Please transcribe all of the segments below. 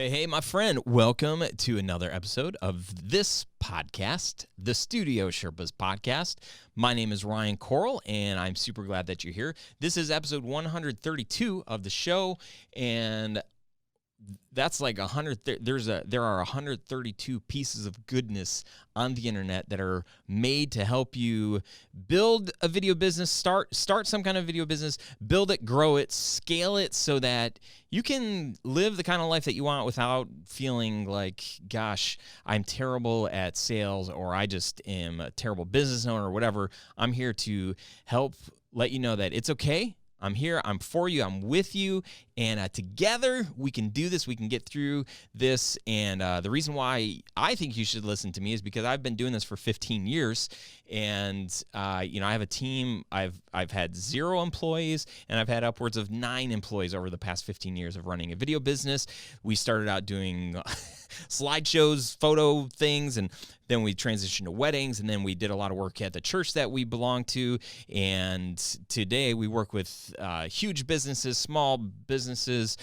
Hey, my friend. Welcome to another episode of this podcast, the Studio Sherpas podcast. My name is Ryan Coral, and I'm super glad that you're here. This is episode 132 of the show, and that's like 100. There are 132 pieces of goodness on the internet that are made to help you build a video business, start some kind of video business, build it, grow it, scale it so that you can live the kind of life that you want without feeling like, gosh, I'm terrible at sales, or I just am a terrible business owner, or whatever. I'm here to help let you know that it's okay. I'm here, I'm for you, I'm with you, and together we can do this, we can get through this, and the reason why I think you should listen to me is because I've been doing this for 15 years, and I have a team. I've had 0 employees, and I've had upwards of 9 employees over the past 15 years of running a video business. We started out doing slideshows, photo things, and then we transitioned to weddings, and then we did a lot of work at the church that we belong to, and today we work with huge businesses, small businesses,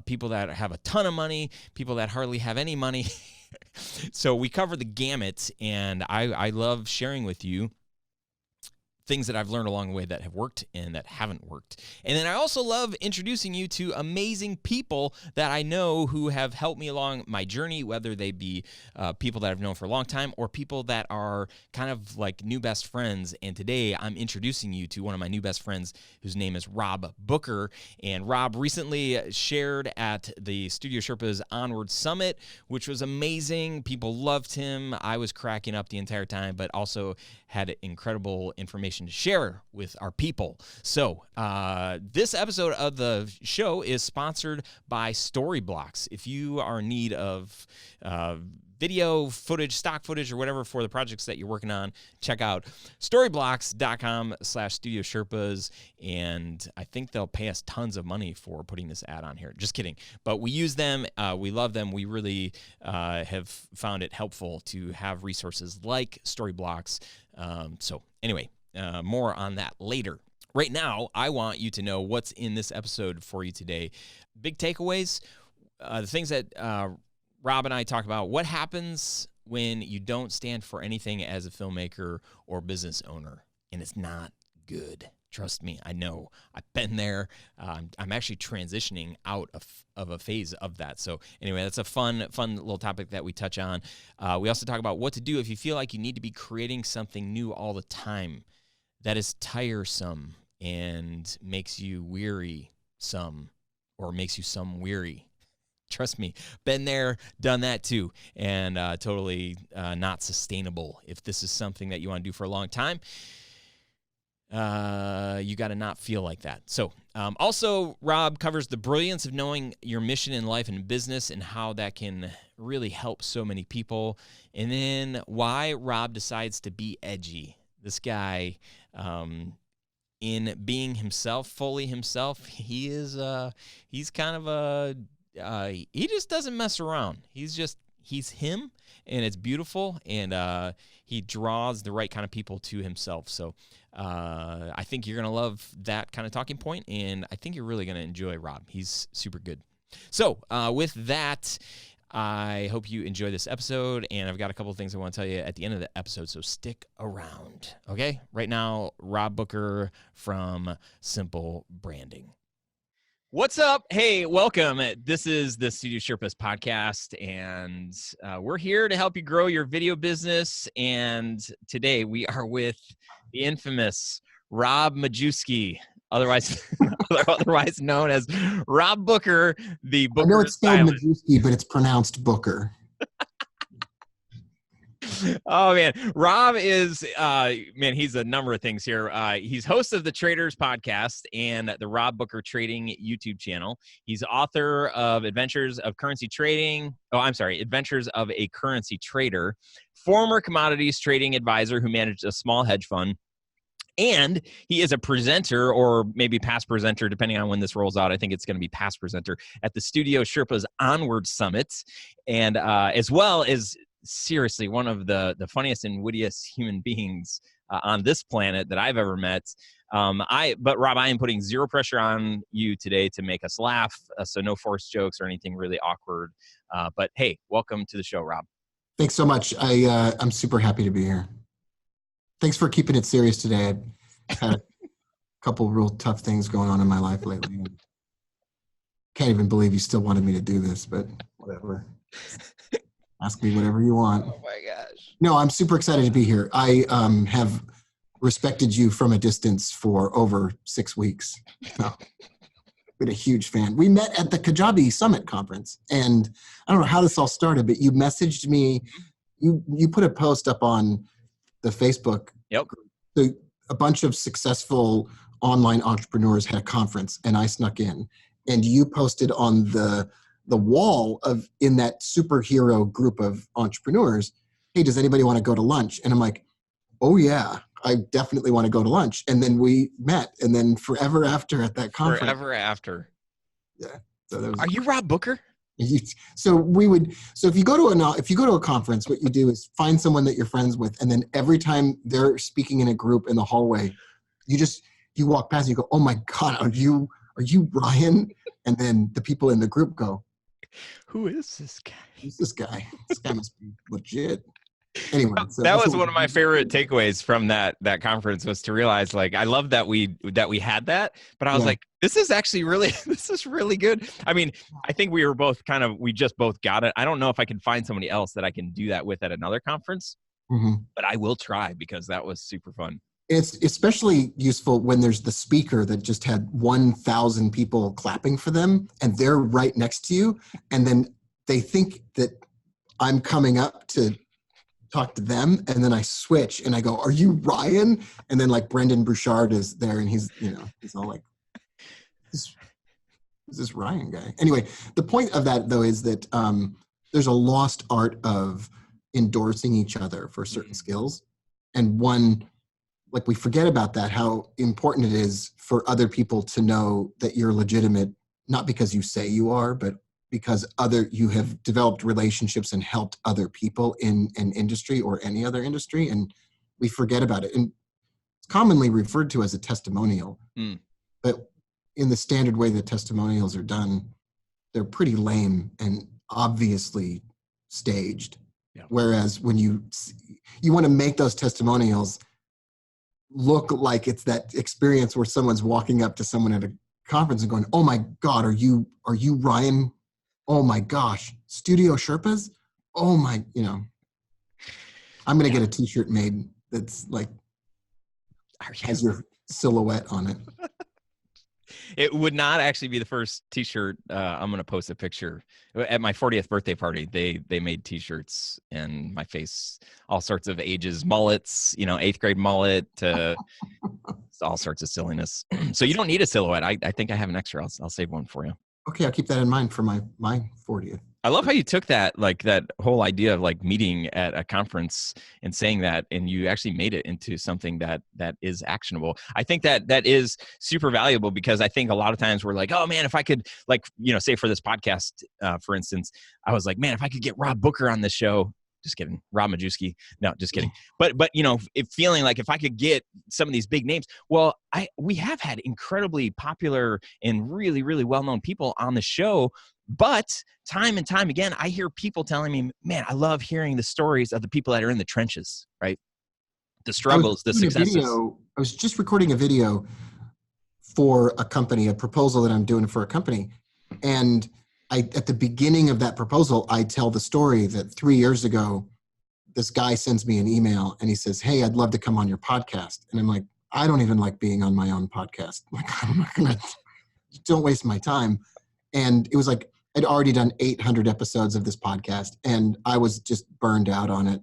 people that have a ton of money, people that hardly have any money. So we cover the gamut, and I love sharing with you things that I've learned along the way that have worked and that haven't worked. And then I also love introducing you to amazing people that I know who have helped me along my journey, whether they be people that I've known for a long time or people that are kind of like new best friends. And today I'm introducing you to one of my new best friends whose name is Rob Booker. And Rob recently shared at the Studio Sherpas Onward Summit, which was amazing. People loved him. I was cracking up the entire time, but also had incredible information to share with our people. So this episode of the show is sponsored by Storyblocks. If you are in need of video footage, stock footage, or whatever for the projects that you're working on, check out storyblocks.com/Studio Sherpas, and I think they'll pay us tons of money for putting this ad on here. Just kidding. But we use them. We love them. We really have found it helpful to have resources like Storyblocks. So anyway, more on that later. Right now, I want you to know what's in this episode for you today. Big takeaways, the things that Rob and I talk about. What happens when you don't stand for anything as a filmmaker or business owner, and it's not good. Trust me, I know. I've been there. I'm actually transitioning out of a phase of that. So anyway, that's a fun little topic that we touch on. We also talk about what to do if you feel like you need to be creating something new all the time that is tiresome and makes you weary or makes you some weary. Trust me, been there, done that too, and totally not sustainable. If this is something that you want to do for a long time, you got to not feel like that. So also, Rob covers the brilliance of knowing your mission in life and business and how that can really help so many people. And then why Rob decides to be edgy. This guy, in being himself, fully himself, he's kind of he just doesn't mess around. He's him, and it's beautiful, and he draws the right kind of people to himself. So I think you're going to love that kind of talking point, and I think you're really going to enjoy Rob. He's super good. So with that, I hope you enjoy this episode, and I've got a couple of things I want to tell you at the end of the episode, so stick around, okay? Right now, Rob Booker from Simple Branding. What's up? Hey, welcome. This is the Studio Sherpas podcast, and we're here to help you grow your video business, and today we are with the infamous Rob Majewski, otherwise known as Rob Booker, the Booker. I know it's spelled stylist. Majewski, but it's pronounced Booker. Oh man, Rob is he's a number of things here. He's host of the Traders podcast and the Rob Booker Trading YouTube channel. He's author of Adventures of a Currency Trader, former commodities trading advisor who managed a small hedge fund. And he is a presenter, or maybe past presenter, depending on when this rolls out. I think it's going to be past presenter at the Studio Sherpas Onward Summit, and as well as seriously one of the funniest and wittiest human beings on this planet that I've ever met. But Rob, I am putting zero pressure on you today to make us laugh. So no forced jokes or anything really awkward. But hey, welcome to the show, Rob. Thanks so much. I'm super happy to be here. Thanks for keeping it serious today. I've had a couple real tough things going on in my life lately. Can't even believe you still wanted me to do this, but whatever. Ask me whatever you want. Oh my gosh. No, I'm super excited to be here. I have respected you from a distance for over 6 weeks. So, been a huge fan. We met at the Kajabi Summit conference, and I don't know how this all started, but you messaged me. You put a post up on the Facebook. Yep. So a bunch of successful online entrepreneurs had a conference, and I snuck in. And you posted on the wall in that superhero group of entrepreneurs, hey, does anybody want to go to lunch? And I'm like, oh yeah, I definitely want to go to lunch. And then we met, and then forever after at that conference. Forever after. Yeah. So Are you Rob Booker? So if you go to a conference, what you do is find someone that you're friends with, and then every time they're speaking in a group in the hallway, you walk past and you go, oh my God, are you Ryan? And then the people in the group go, who is this guy? Who's this guy? This guy must be legit. Anyway, so that was one of my favorite takeaways from that conference, was to realize, like, I love that we had that, but I was like, this is really good. I mean, I think we just both got it. I don't know if I can find somebody else that I can do that with at another conference, but I will try, because that was super fun. It's especially useful when there's the speaker that just had 1,000 people clapping for them, and they're right next to you, and then they think that I'm coming up to talk to them, and then I switch and I go, are you Ryan? And then like Brendan Bouchard is there, and he's all like, who's this Ryan guy? Anyway, the point of that though is that there's a lost art of endorsing each other for certain skills, and we forget about that, how important it is for other people to know that you're legitimate, not because you say you are, but because you have developed relationships and helped other people in an industry or any other industry, and we forget about it. And it's commonly referred to as a testimonial, but in the standard way that testimonials are done, they're pretty lame and obviously staged. Yeah. Whereas when you want to make those testimonials look like it's that experience where someone's walking up to someone at a conference and going, oh my God, are you Ryan? Oh my gosh, Studio Sherpas? Oh my, I'm going to get a t-shirt made that's like, has your silhouette on it. It would not actually be the first t-shirt. I'm going to post a picture. At my 40th birthday party, they made t-shirts and my face, all sorts of ages, mullets, 8th grade mullet, to all sorts of silliness. So you don't need a silhouette. I think I have an extra. I'll save one for you. Okay, I'll keep that in mind for my 40th. I love how you took that whole idea of like meeting at a conference and saying that, and you actually made it into something that is actionable. I think that is super valuable, because I think a lot of times we're like, oh man, if I could, say for this podcast, for instance, I was like, man, if I could get Rob Booker on this show. Just kidding. Rob Majewski. No, just kidding. But feeling like if I could get some of these big names, we have had incredibly popular and really, really well-known people on the show. But time and time again, I hear people telling me, man, I love hearing the stories of the people that are in the trenches, right? The struggles, the successes. I was just recording a video for a company, a proposal that I'm doing for a company. And at the beginning of that proposal, I tell the story that 3 years ago, this guy sends me an email and he says, hey, I'd love to come on your podcast. And I'm like, I don't even like being on my own podcast. Like, I'm not going to, don't waste my time. And it was like, I'd already done 800 episodes of this podcast and I was just burned out on it.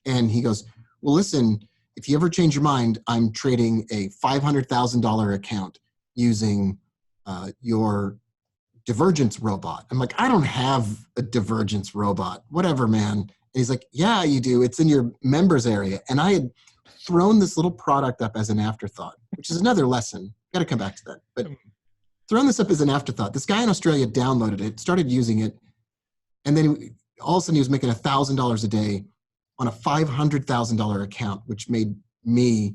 And he goes, well, listen, if you ever change your mind, I'm trading a $500,000 account using your divergence robot. I'm like, I don't have a divergence robot, whatever, man. And he's like, yeah, you do. It's in your members area. And I had thrown this little product up as an afterthought, which is another lesson. Got to come back to that. But thrown this up as an afterthought. This guy in Australia downloaded it, started using it. And then all of a sudden he was making $1,000 a day on a $500,000 account, which made me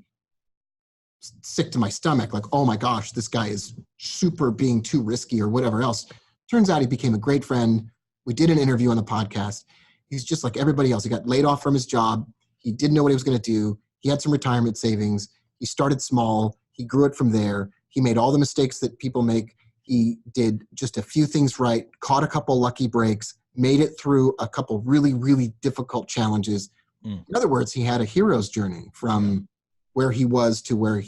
sick to my stomach, like, oh my gosh, this guy is super being too risky or whatever else. Turns out he became a great friend. We did an interview on the podcast. He's just like everybody else. He got laid off from his job. He didn't know what he was going to do. He had some retirement savings. He started small. He grew it from there. He made all the mistakes that people make. He did just a few things right, caught a couple lucky breaks, made it through a couple really, really difficult challenges. In other words, he had a hero's journey from where he was to where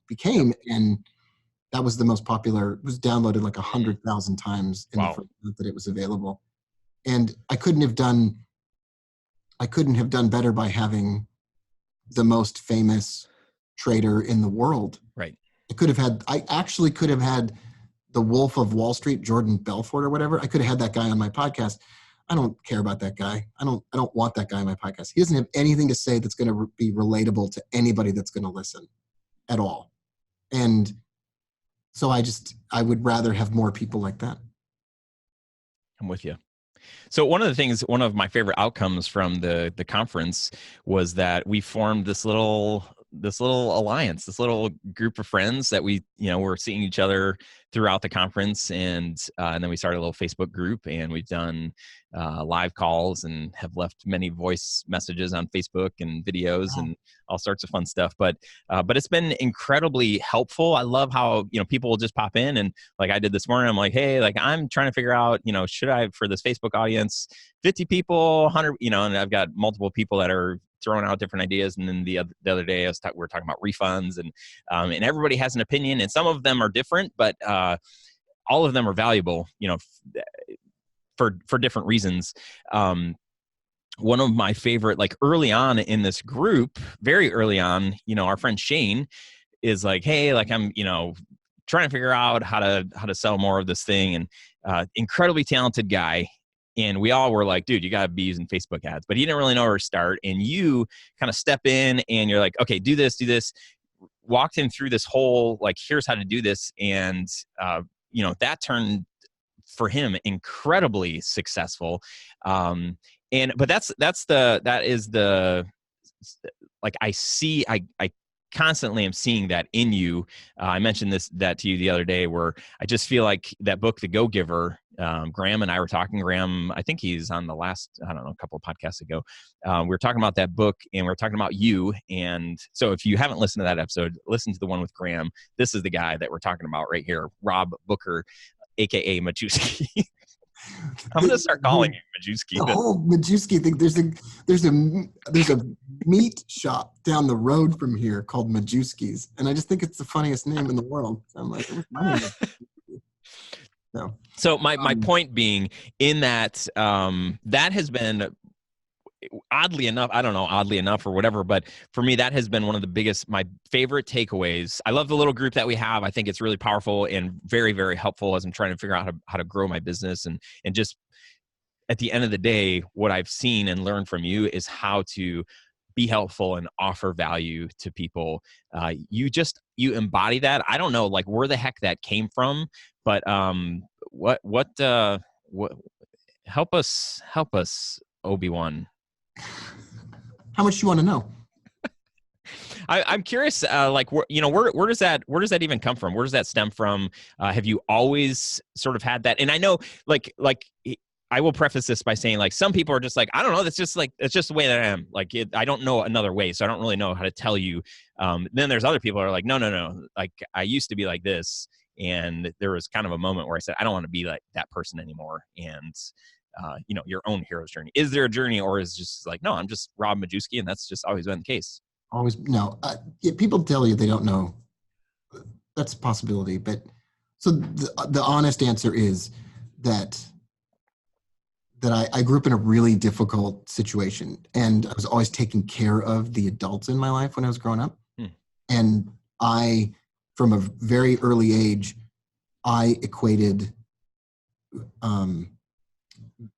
became. And that was the most popular. It was downloaded like 100,000 times in the first month that it was available. And I couldn't have done better by having the most famous trader in the world. Right. I actually could have had the Wolf of Wall Street, Jordan Belfort or whatever. I could have had that guy on my podcast. I don't care about that guy. I don't want that guy on my podcast. He doesn't have anything to say that's going to be relatable to anybody that's going to listen at all. And so I would rather have more people like that. I'm with you. So one of my favorite outcomes from the conference was that we formed this little alliance, this little group of friends that we, were seeing each other throughout the conference. And then we started a little Facebook group, and we've done live calls and have left many voice messages on Facebook and videos and all sorts of fun stuff. But it's been incredibly helpful. I love how, people will just pop in, and like I did this morning, I'm like, hey, like I'm trying to figure out, should I, for this Facebook audience, 50 people, 100, and I've got multiple people that are throwing out different ideas. And then the other day we were talking about refunds, and everybody has an opinion, and some of them are different, but all of them are valuable, for different reasons. One of my favorite, like early on in this group, very early on, our friend Shane is like, hey, like I'm, trying to figure out how to sell more of this thing, and incredibly talented guy. And we all were like, dude, you got to be using Facebook ads. But he didn't really know where to start. And you kind of step in and you're like, okay, do this. Walked him through this whole, like, here's how to do this. And, that turned for him incredibly successful. But that is the, like, I constantly am seeing that in you. I mentioned that to you the other day, where I just feel like that book, The Go-Giver, Graham and I were talking. Graham, I think he's on the last, I don't know, a couple of podcasts ago. We were talking about that book, and we were talking about you. And so if you haven't listened to that episode, listen to the one with Graham. This is the guy that we're talking about right here, Rob Booker, AKA Majewski. I'm going to start calling you Majewski. The whole Majewski thing. There's a meat shop down the road from here called Majewski's, and I just think it's the funniest name in the world. So I'm like, what's my name? No. So my point being, in that that has been, oddly enough, I don't know, oddly enough or whatever, but for me, that has been one of the biggest, my favorite takeaways. I love the little group that we have. I think it's really powerful and very, very helpful as I'm trying to figure out how to grow my business. And just at the end of the day, what I've seen and learned from you is how to be helpful and offer value to people. You embody that. I don't know, like, where the heck that came from, but what help us, Obi-Wan. How much do you want to know? I'm curious, like, where does that even come from? Where does that stem from? Have you always sort of had that? And I know, like I will preface this by saying, like, some people are just like, I don't know, it's just the way that I am. Like, I don't know another way, so I don't really know how to tell you. Then there's other people who are like, no, like, I used to be like this, and there was kind of a moment where I said, I don't want to be like that person anymore. And your own hero's journey. Is there a journey, or is it just like, no, I'm just Rob Majewski, and that's just always been the case? Always, no. People tell you they don't know. That's a possibility. But so the honest answer is that I grew up in a really difficult situation, and I was always taking care of the adults in my life when I was growing up. And from a very early age, I equated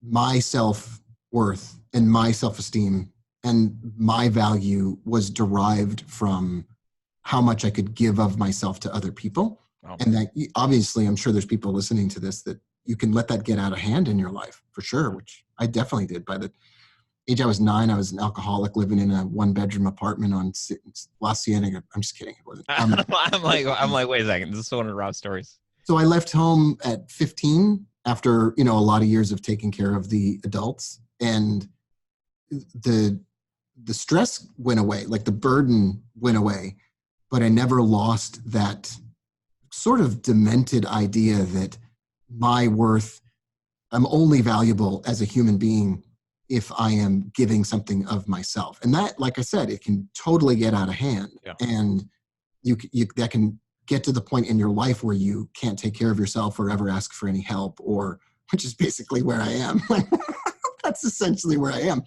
my self-worth and my self-esteem and my value was derived from how much I could give of myself to other people. Wow. And that, obviously, I'm sure there's people listening to this that you can let that get out of hand in your life, for sure, which I definitely did. age I was 9, I was an alcoholic living in a 1-bedroom apartment on La Cienega. I'm just kidding. It wasn't. I'm like, wait a second. This is one of Rob's stories. So I left home at 15 after, a lot of years of taking care of the adults, and the stress went away, like the burden went away, but I never lost that sort of demented idea that my worth, I'm only valuable as a human being if I am giving something of myself. And that, like I said, it can totally get out of hand. Yeah. And you that can get to the point in your life where you can't take care of yourself or ever ask for any help, which is basically where I am. That's essentially where I am.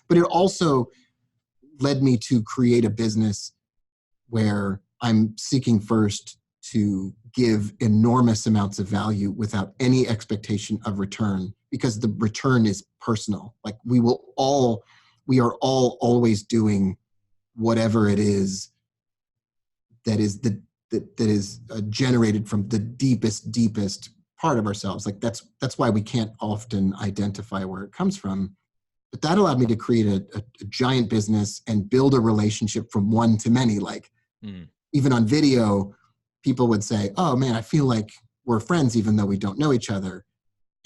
But it also led me to create a business where I'm seeking first to give enormous amounts of value without any expectation of return, because the return is personal. Like we are all always doing whatever it is that is generated from the deepest part of ourselves. Like that's why we can't often identify where it comes from. But that allowed me to create a giant business and build a relationship from one to many. Like even on video, people would say, "Oh man, I feel like we're friends even though we don't know each other."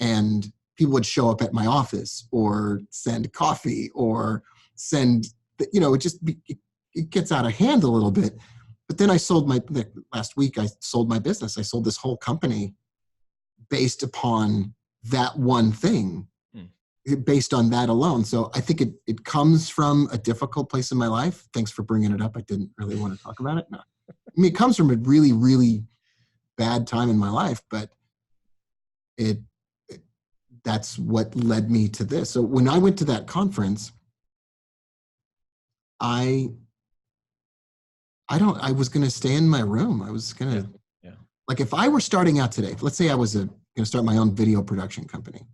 And people would show up at my office or send coffee or send, it gets out of hand a little bit. But then last week I sold my business. I sold this whole company based upon that one thing, based on that alone. So I think it comes from a difficult place in my life. Thanks for bringing it up. I didn't really want to talk about it. No. I mean, it comes from a really, really bad time in my life, but that's what led me to this. So when I went to that conference, I was going to stay in my room. I was going to, like if I were starting out today, let's say I was going to start my own video production company,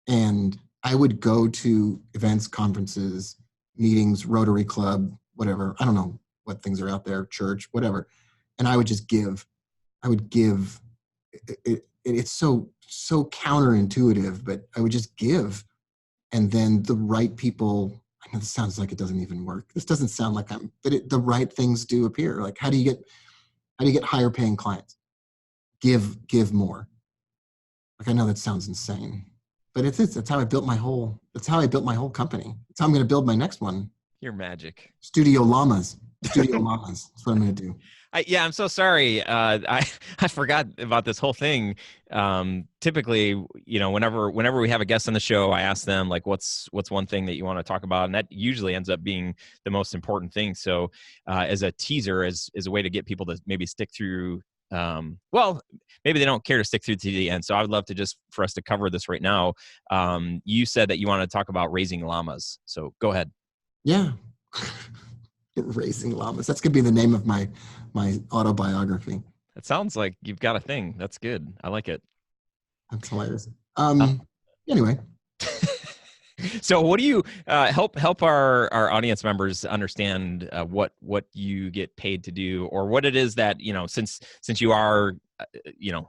and I would go to events, conferences, meetings, Rotary Club, whatever. I don't know what things are out there, church, whatever. And I would just give. I would give. It's so counterintuitive, but I would just give. And then the right people, I know this sounds like it doesn't even work. This doesn't sound like but the right things do appear. Like how do you get higher paying clients? Give more. Like I know that sounds insane, but that's how I built my whole company. It's how I'm going to build my next one. You're magic. Studio Llamas. That's what I'm going to do. I'm so sorry. I forgot about this whole thing. Typically, whenever we have a guest on the show, I ask them like, what's one thing that you want to talk about? And that usually ends up being the most important thing. So as a teaser, as a way to get people to maybe stick through, maybe they don't care to stick through to the end. So I would love to for us to cover this right now. You said that you want to talk about raising llamas. So go ahead. Yeah. Raising llamas. That's going to be the name of my autobiography. It sounds like you've got a thing. That's good. I like it. That's hilarious. Anyway. So what do you help our audience members understand what you get paid to do, or what it is that, since you are,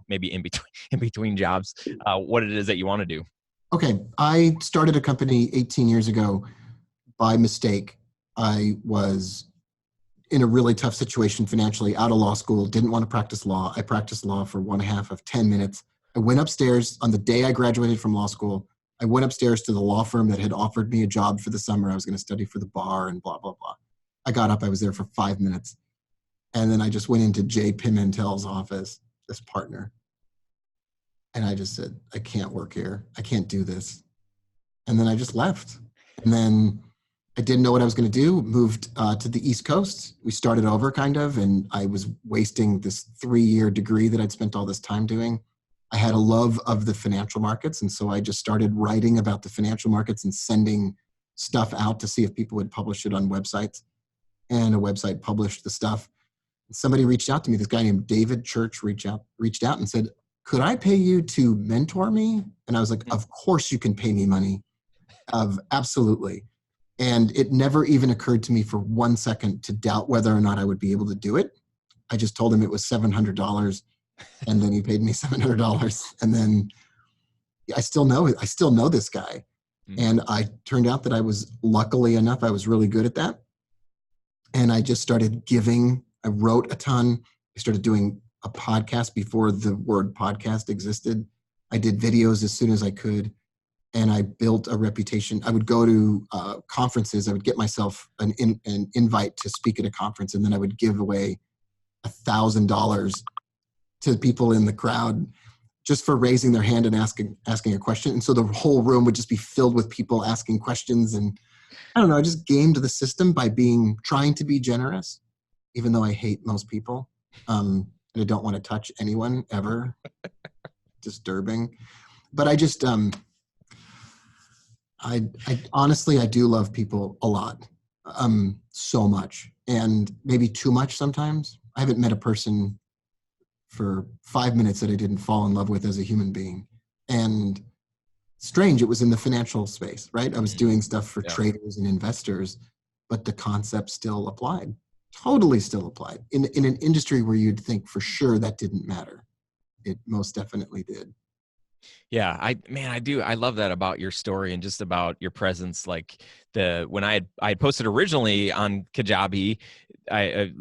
maybe in between jobs, what it is that you want to do? Okay. I started a company 18 years ago by mistake. I was in a really tough situation financially, out of law school, didn't want to practice law. I practiced law for 1/2 of 10 minutes. I went upstairs on the day I graduated from law school. I went upstairs to the law firm that had offered me a job for the summer. I was going to study for the bar and blah, blah, blah. I got up. I was there for 5 minutes. And then I just went into Jay Pimentel's office, this partner. And I just said, I can't work here. I can't do this. And then I just left. And then I didn't know what I was going to do, moved to the East Coast. We started over kind of, and I was wasting this 3-year degree that I'd spent all this time doing. I had a love of the financial markets, and so I just started writing about the financial markets and sending stuff out to see if people would publish it on websites. And a website published the stuff. Somebody reached out to me, this guy named David Church reached out and said, could I pay you to mentor me? And I was like, of course you can pay me money. Absolutely. And it never even occurred to me for 1 second to doubt whether or not I would be able to do it. I just told him it was $700, and then he paid me $700. And then I still know this guy. And I turned out that I was, luckily enough, I was really good at that. And I just started giving. I wrote a ton. I started doing a podcast before the word podcast existed. I did videos as soon as I could. And I built a reputation. I would go to conferences. I would get myself an invite to speak at a conference, and then I would give away $1,000 to people in the crowd just for raising their hand and asking a question. And so the whole room would just be filled with people asking questions. And I don't know, I just gamed the system by trying to be generous, even though I hate most people. And I don't want to touch anyone ever. Disturbing. But I just, I honestly, I do love people a lot, so much, and maybe too much sometimes. I haven't met a person for 5 minutes that I didn't fall in love with as a human being. And strange, it was in the financial space, right? I was doing stuff for traders and investors, but the concept still applied, totally still applied in an industry where you'd think for sure that didn't matter. It most definitely did. Yeah, I do. I love that about your story and just about your presence. Like when I had posted originally on Kajabi, I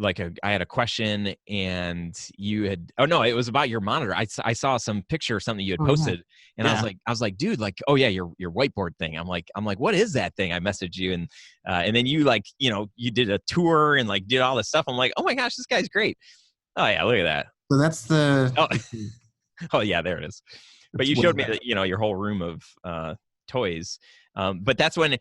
had a question, and you had, oh no, it was about your monitor. I saw some picture or something you had posted, and I was like, dude, like, oh yeah, your whiteboard thing. I'm like, what is that thing? I messaged you, and then you, like, you did a tour and like did all this stuff. I'm like, oh my gosh, this guy's great. Oh yeah, look at that. So that's the oh yeah, there it is. But you showed me that, your whole room of toys. But that's when,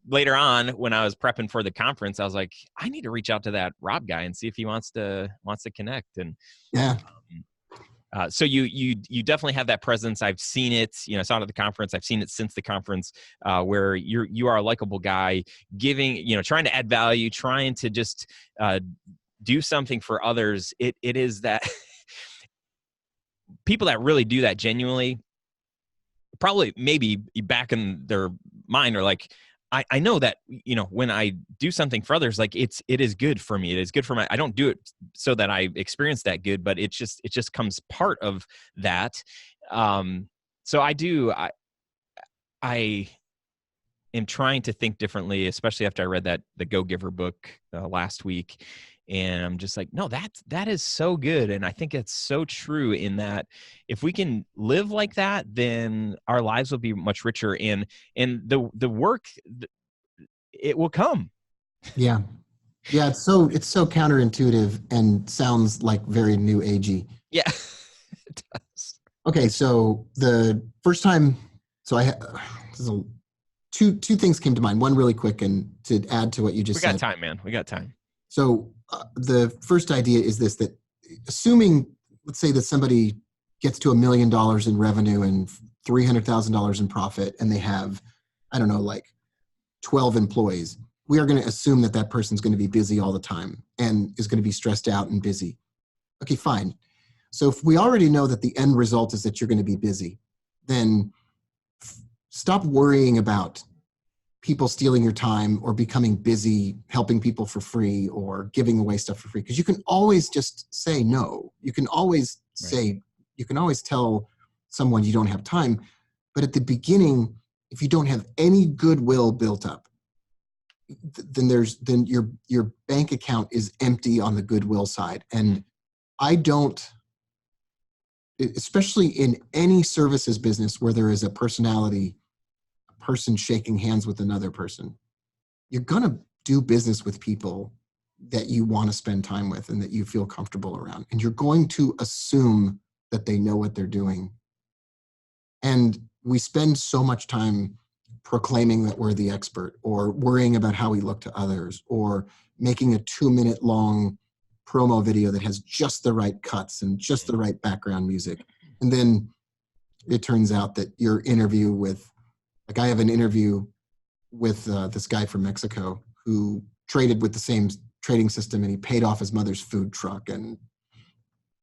later on when I was prepping for the conference, I was like, I need to reach out to that Rob guy and see if he wants to connect. And so you definitely have that presence. I've seen it, I saw it at the conference. I've seen it since the conference, where you are a likable guy, giving, trying to add value, trying to just do something for others. It is that people that really do that genuinely, probably maybe back in their mind, are like, I know that, when I do something for others, like it is good for me. It is good for I don't do it so that I experience that good, but it just comes part of that. So I am trying to think differently, especially after I read the Go Giver book last week. And I'm just like, no, that is so good. And I think it's so true, in that if we can live like that, then our lives will be much richer, and the work, it will come. Yeah. It's so counterintuitive and sounds like very new agey. Yeah, it does. Okay, so the first time, two things came to mind. One really quick, and to add to what you just said. We got time, man. We got time. So the first idea is this: that assuming, let's say that somebody gets to $1 million in revenue and $300,000 in profit, and they have, I don't know, like 12 employees, we are going to assume that person's going to be busy all the time and is going to be stressed out and busy. Okay, fine. So if we already know that the end result is that you're going to be busy, then stop worrying about people stealing your time or becoming busy helping people for free or giving away stuff for free, because you can always just say no. You can always you can always tell someone you don't have time. But at the beginning, if you don't have any goodwill built up, then your bank account is empty on the goodwill side. And I don't, especially in any services business where there is a person shaking hands with another person, you're going to do business with people that you want to spend time with and that you feel comfortable around. And you're going to assume that they know what they're doing. And we spend so much time proclaiming that we're the expert, or worrying about how we look to others, or making a 2-minute long promo video that has just the right cuts and just the right background music. And then it turns out that your interview with, like, I have an interview with this guy from Mexico who traded with the same trading system, and he paid off his mother's food truck and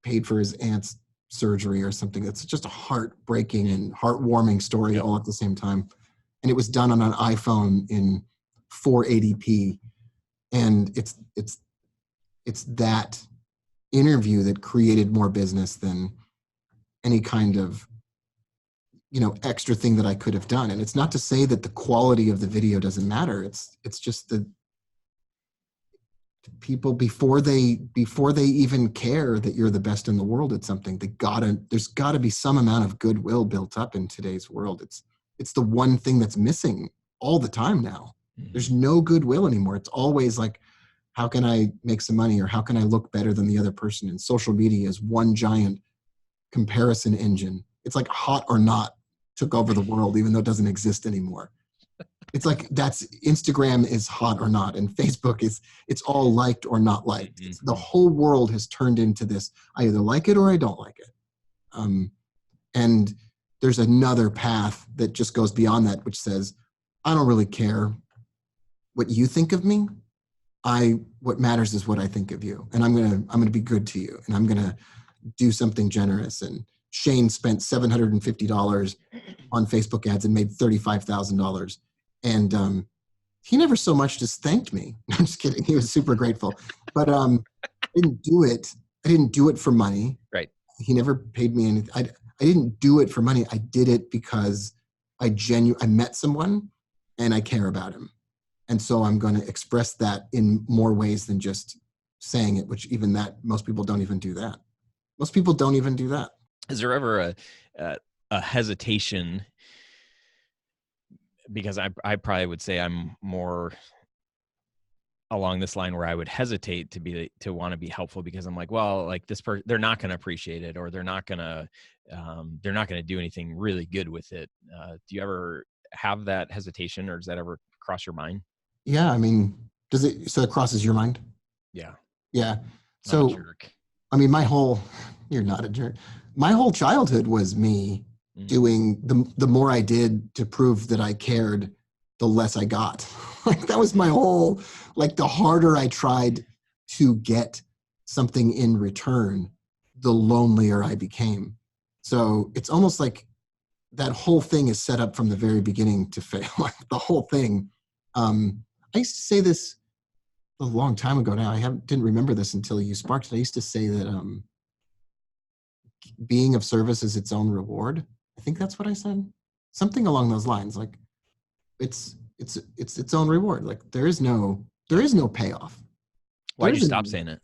paid for his aunt's surgery or something. That's just a heartbreaking and heartwarming story all at the same time. And it was done on an iPhone in 480p. And it's that interview that created more business than any kind of extra thing that I could have done. And it's not to say that the quality of the video doesn't matter. It's just that people, before they even care that you're the best in the world at something, there's gotta be some amount of goodwill built up in today's world. It's the one thing that's missing all the time now. There's no goodwill anymore. It's always like, how can I make some money, or how can I look better than the other person? And social media is one giant comparison engine. It's like hot or not took over the world, even though it doesn't exist anymore. It's like Instagram is hot or not, and Facebook it's all liked or not liked. The whole world has turned into this: I either like it or I don't like it. And there's another path that just goes beyond that, which says, I don't really care what you think of me. What matters is what I think of you, and I'm gonna be good to you, and I'm gonna do something generous. And Shane spent $750 on Facebook ads and made $35,000. And he never so much as thanked me. I'm just kidding. He was super grateful. But I didn't do it. I didn't do it for money. Right. He never paid me anything. I didn't do it for money. I did it because I met someone and I care about him. And so I'm going to express that in more ways than just saying it, which even that, most people don't even do that. Most people don't even do that. Is there ever a hesitation? Because I probably would say I'm more along this line, where I would hesitate to want to be helpful, because I'm like, well, like this person, they're not going to appreciate it, or they're not going to do anything really good with it. Do you ever have that hesitation, or does that ever cross your mind? Yeah, I mean, so it crosses your mind? Yeah. Yeah. So, I'm a jerk. I mean, you're not a jerk. My whole childhood was me doing the more I did to prove that I cared, the less I got. Like that was my whole, like the harder I tried to get something in return, the lonelier I became. So it's almost like that whole thing is set up from the very beginning to fail. Like the whole thing. I used to say this a long time ago now. Didn't remember this until you sparked it. I used to say that being of service is its own reward. I think that's what I said. Something along those lines. Like it's its own reward. Like there is no payoff. Why'd you stop saying it?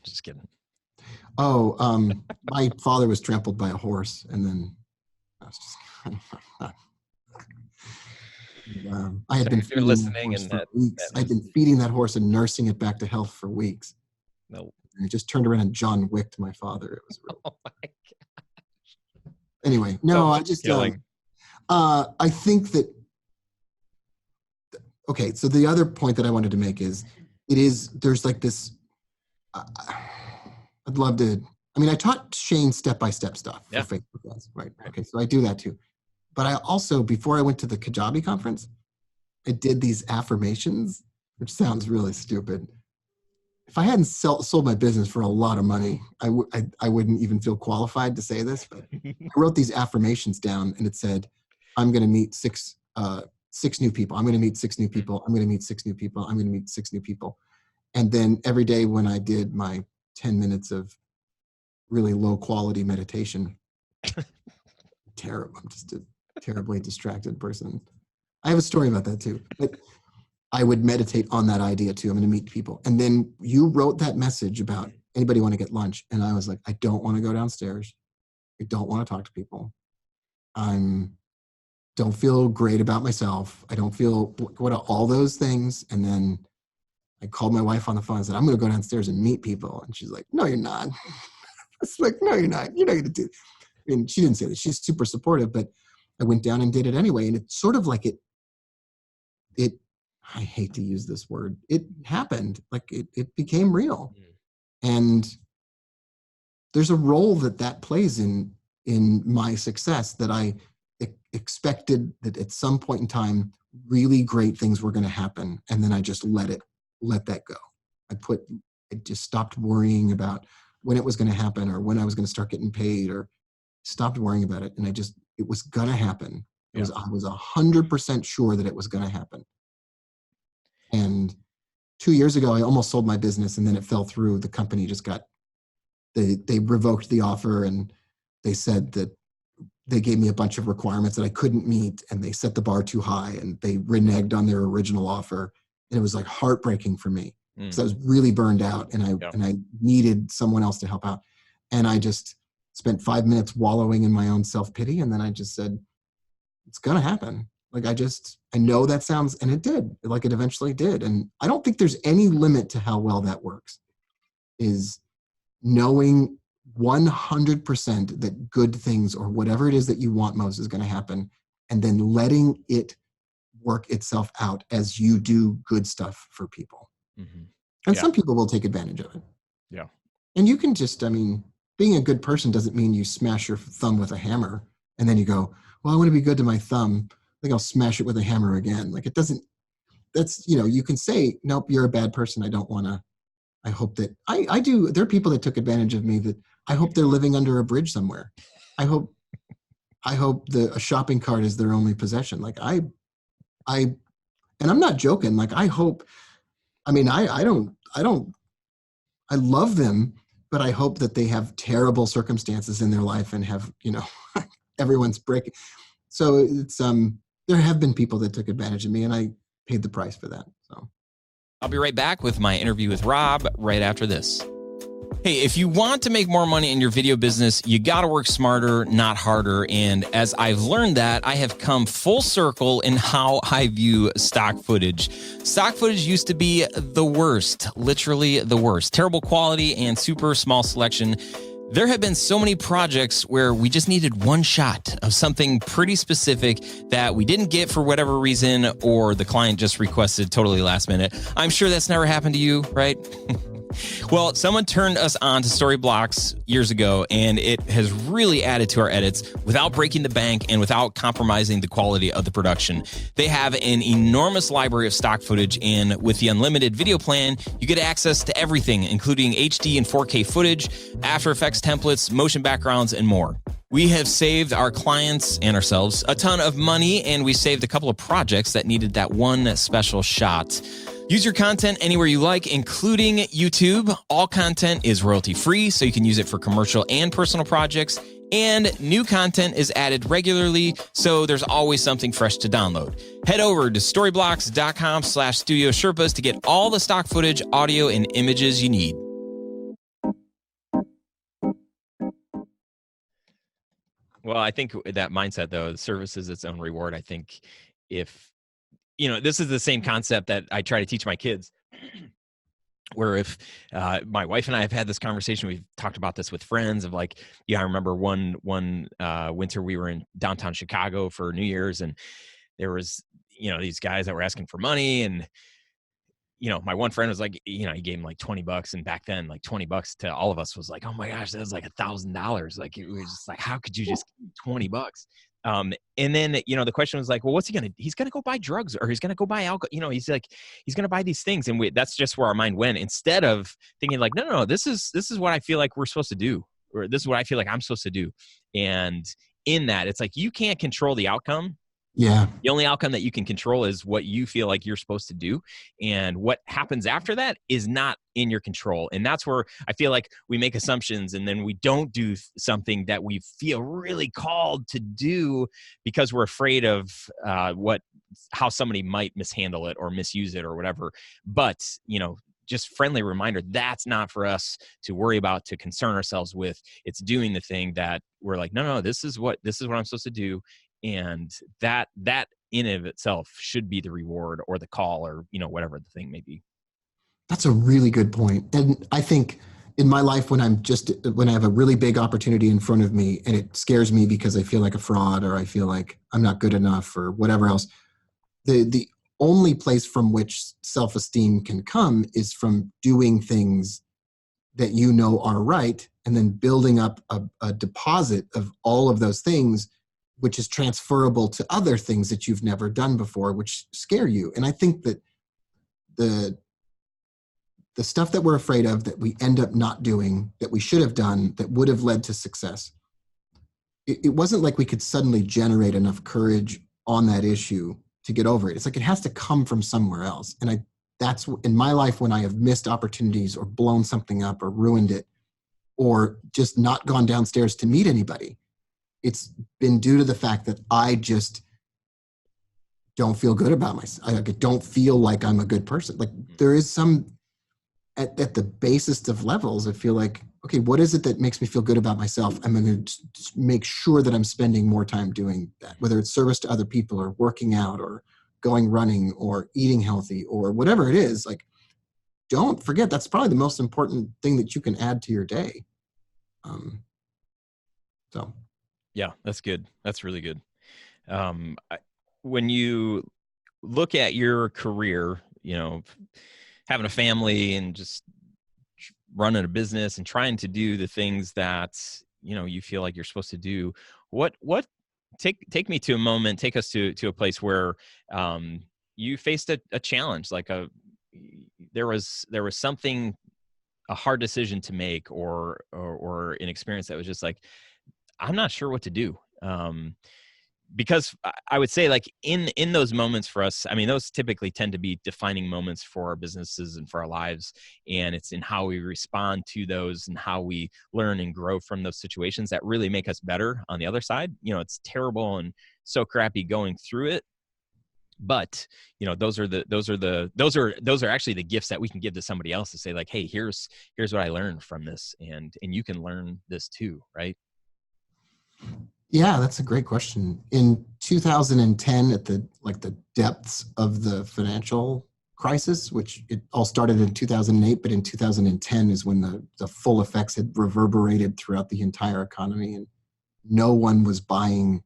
Just kidding. Oh, my father was trampled by a horse, and then I was just I had been feeding listening that horse for weeks. I'd been feeding that horse and nursing it back to health for weeks. No. And I just turned around and John Wicked my father. It was real. Oh my gosh. Anyway, no, I just I think that okay, so the other point that I wanted to make is there's like this I'd love to, I mean, I taught Shane step-by-step stuff for Facebook ads, right? Okay, so I do that too. But I also, before I went to the Kajabi conference, I did these affirmations, which sounds really stupid. If I hadn't sold my business for a lot of money, I wouldn't even feel qualified to say this, but I wrote these affirmations down, and it said, I'm going to meet six new people. I'm going to meet six new people. I'm going to meet six new people. I'm going to meet six new people. And then every day when I did my 10 minutes of really low quality meditation, terrible. I'm just a terribly distracted person. I have a story about that too, but I would meditate on that idea too. I'm going to meet people. And then you wrote that message about anybody want to get lunch. And I was like, I don't want to go downstairs. I don't want to talk to people. Don't feel great about myself. I don't feel what are all those things. And then I called my wife on the phone and said, I'm going to go downstairs and meet people. And she's like, no, you're not. It's like, no, you're not. You're not going to do it. I mean, she didn't say that. She's super supportive, but I went down and did it anyway. And it's sort of like it, I hate to use this word. It happened. Like it became real. And there's a role that plays in my success, that I expected that at some point in time, really great things were going to happen. And then I just let that go. I just stopped worrying about when it was going to happen, or when I was going to start getting paid, or stopped worrying about it. And it was going to happen. I was 100% sure that it was going to happen. And 2 years ago, I almost sold my business, and then it fell through. The company just they revoked the offer, and they said that they gave me a bunch of requirements that I couldn't meet, and they set the bar too high, and they reneged on their original offer. And it was like heartbreaking for me because I was really burned out, and I needed someone else to help out. And I just spent 5 minutes wallowing in my own self-pity. And then I just said, it's going to happen. Like, I know that sounds, and it did, like it eventually did. And I don't think there's any limit to how well that works, is knowing 100% that good things or whatever it is that you want most is going to happen, and then letting it work itself out as you do good stuff for people. And some people will take advantage of it. Yeah. And you can just, being a good person doesn't mean you smash your thumb with a hammer and then you go, well, I want to be good to my thumb, I think I'll smash it with a hammer again. Like, it doesn't, that's, you can say, nope, you're a bad person. I don't want to, I hope that, I do, there are people that took advantage of me that I hope they're living under a bridge somewhere. I hope a shopping cart is their only possession. Like, and I'm not joking. Like, I hope, I love them, but I hope that they have terrible circumstances in their life and have, everyone's breaking. So it's, there have been people that took advantage of me, and I paid the price for that. So I'll be right back with my interview with Rob right after this. Hey, if you want to make more money in your video business, you got to work smarter, not harder. And as I've learned that, I have come full circle in how I view stock footage. Stock footage used to be the worst, literally the worst. Terrible quality and super small selection. There have been so many projects where we just needed one shot of something pretty specific that we didn't get for whatever reason, or the client just requested totally last minute. I'm sure that's never happened to you, right? Well, someone turned us on to Storyblocks years ago, and it has really added to our edits without breaking the bank and without compromising the quality of the production. They have an enormous library of stock footage, and with the unlimited video plan, you get access to everything, including HD and 4K footage, After Effects templates, motion backgrounds, and more. We have saved our clients and ourselves a ton of money, and we saved a couple of projects that needed that one special shot. Use your content anywhere you like, including YouTube. All content is royalty-free, so you can use it for commercial and personal projects. And new content is added regularly, so there's always something fresh to download. Head over to storyblocks.com/Studio Sherpas to get all the stock footage, audio, and images you need. Well, I think that mindset, though, the service is its own reward. I think if this is the same concept that I try to teach my kids, where if my wife and I have had this conversation, we've talked about this with friends of like, I remember one winter we were in downtown Chicago for New Year's, and there was, these guys that were asking for money, and my one friend was like, he gave him like $20, and back then like $20 to all of us was like, oh my gosh, that was like $1,000. Like, it was just like, how could you just give $20? And then, the question was like, well, what's he's going to go buy drugs, or he's going to go buy alcohol. He's like, he's going to buy these things. And that's just where our mind went, instead of thinking like, no, this is what I feel like we're supposed to do, or this is what I feel like I'm supposed to do. And in that, it's like, you can't control the outcome. Yeah. The only outcome that you can control is what you feel like you're supposed to do. And what happens after that is not in your control. And that's where I feel like we make assumptions, and then we don't do something that we feel really called to do because we're afraid of how somebody might mishandle it or misuse it or whatever. But, just friendly reminder, that's not for us to worry about, to concern ourselves with. It's doing the thing that we're like, no, this is what I'm supposed to do. And that in and of itself should be the reward or the call, or, whatever the thing may be. That's a really good point. And I think in my life, when I have a really big opportunity in front of me and it scares me because I feel like a fraud, or I feel like I'm not good enough, or whatever else, the only place from which self-esteem can come is from doing things that are right, and then building up a deposit of all of those things, which is transferable to other things that you've never done before, which scare you. And I think that the stuff that we're afraid of, that we end up not doing, that we should have done, that would have led to success, it wasn't like we could suddenly generate enough courage on that issue to get over it. It's like it has to come from somewhere else. And that's in my life, when I have missed opportunities or blown something up or ruined it, or just not gone downstairs to meet anybody, it's been due to the fact that I just don't feel good about myself. I don't feel like I'm a good person. Like there is some, at the basest of levels, I feel like, okay, what is it that makes me feel good about myself? I'm going to make sure that I'm spending more time doing that, whether it's service to other people or working out or going running or eating healthy or whatever it is. Like, don't forget, that's probably the most important thing that you can add to your day. So. Yeah, that's good. That's really good. When you look at your career, having a family and just running a business and trying to do the things that, you feel like you're supposed to do, what take me to a moment, take us to a place where you faced a challenge, like there was something, a hard decision to make, or an experience that was just like, I'm not sure what to do. Because I would say, like, in those moments for us, I mean, those typically tend to be defining moments for our businesses and for our lives. And it's in how we respond to those and how we learn and grow from those situations that really make us better on the other side. It's terrible and so crappy going through it. But those are actually the gifts that we can give to somebody else to say, like, hey, here's what I learned from this, and you can learn this too, right? Yeah, that's a great question. In 2010, at the depths of the financial crisis, which it all started in 2008, but in 2010 is when the full effects had reverberated throughout the entire economy, and no one was buying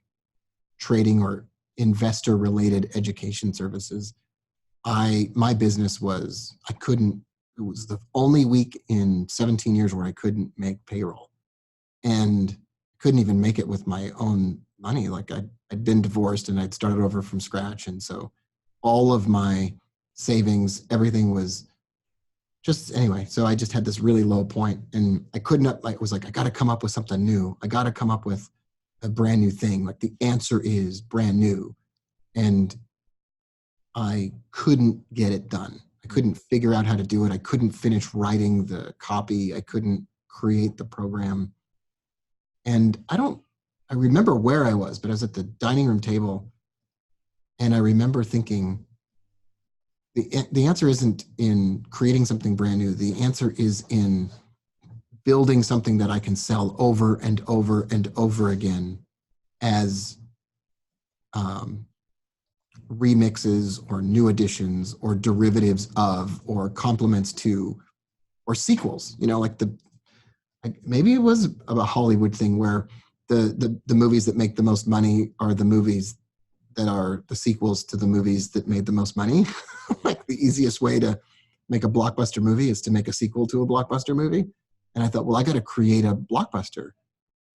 trading or investor related education services. My business was, it was the only week in 17 years where I couldn't make payroll, and couldn't even make it with my own money. Like I'd been divorced and I'd started over from scratch. And so all of my savings, everything was just, anyway. So I just had this really low point, and I couldn't, I was like, I got to come up with something new. I got to come up with a brand new thing. Like the answer is brand new. And I couldn't get it done. I couldn't figure out how to do it. I couldn't finish writing the copy. I couldn't create the program. And I remember where I was, but I was at the dining room table, and I remember thinking, the answer isn't in creating something brand new. The answer is in building something that I can sell over and over and over again as remixes or new additions or derivatives of or complements to or sequels. Maybe it was a Hollywood thing where the movies that make the most money are the movies that are the sequels to the movies that made the most money. Like the easiest way to make a blockbuster movie is to make a sequel to a blockbuster movie. And I thought, well, I got to create a blockbuster.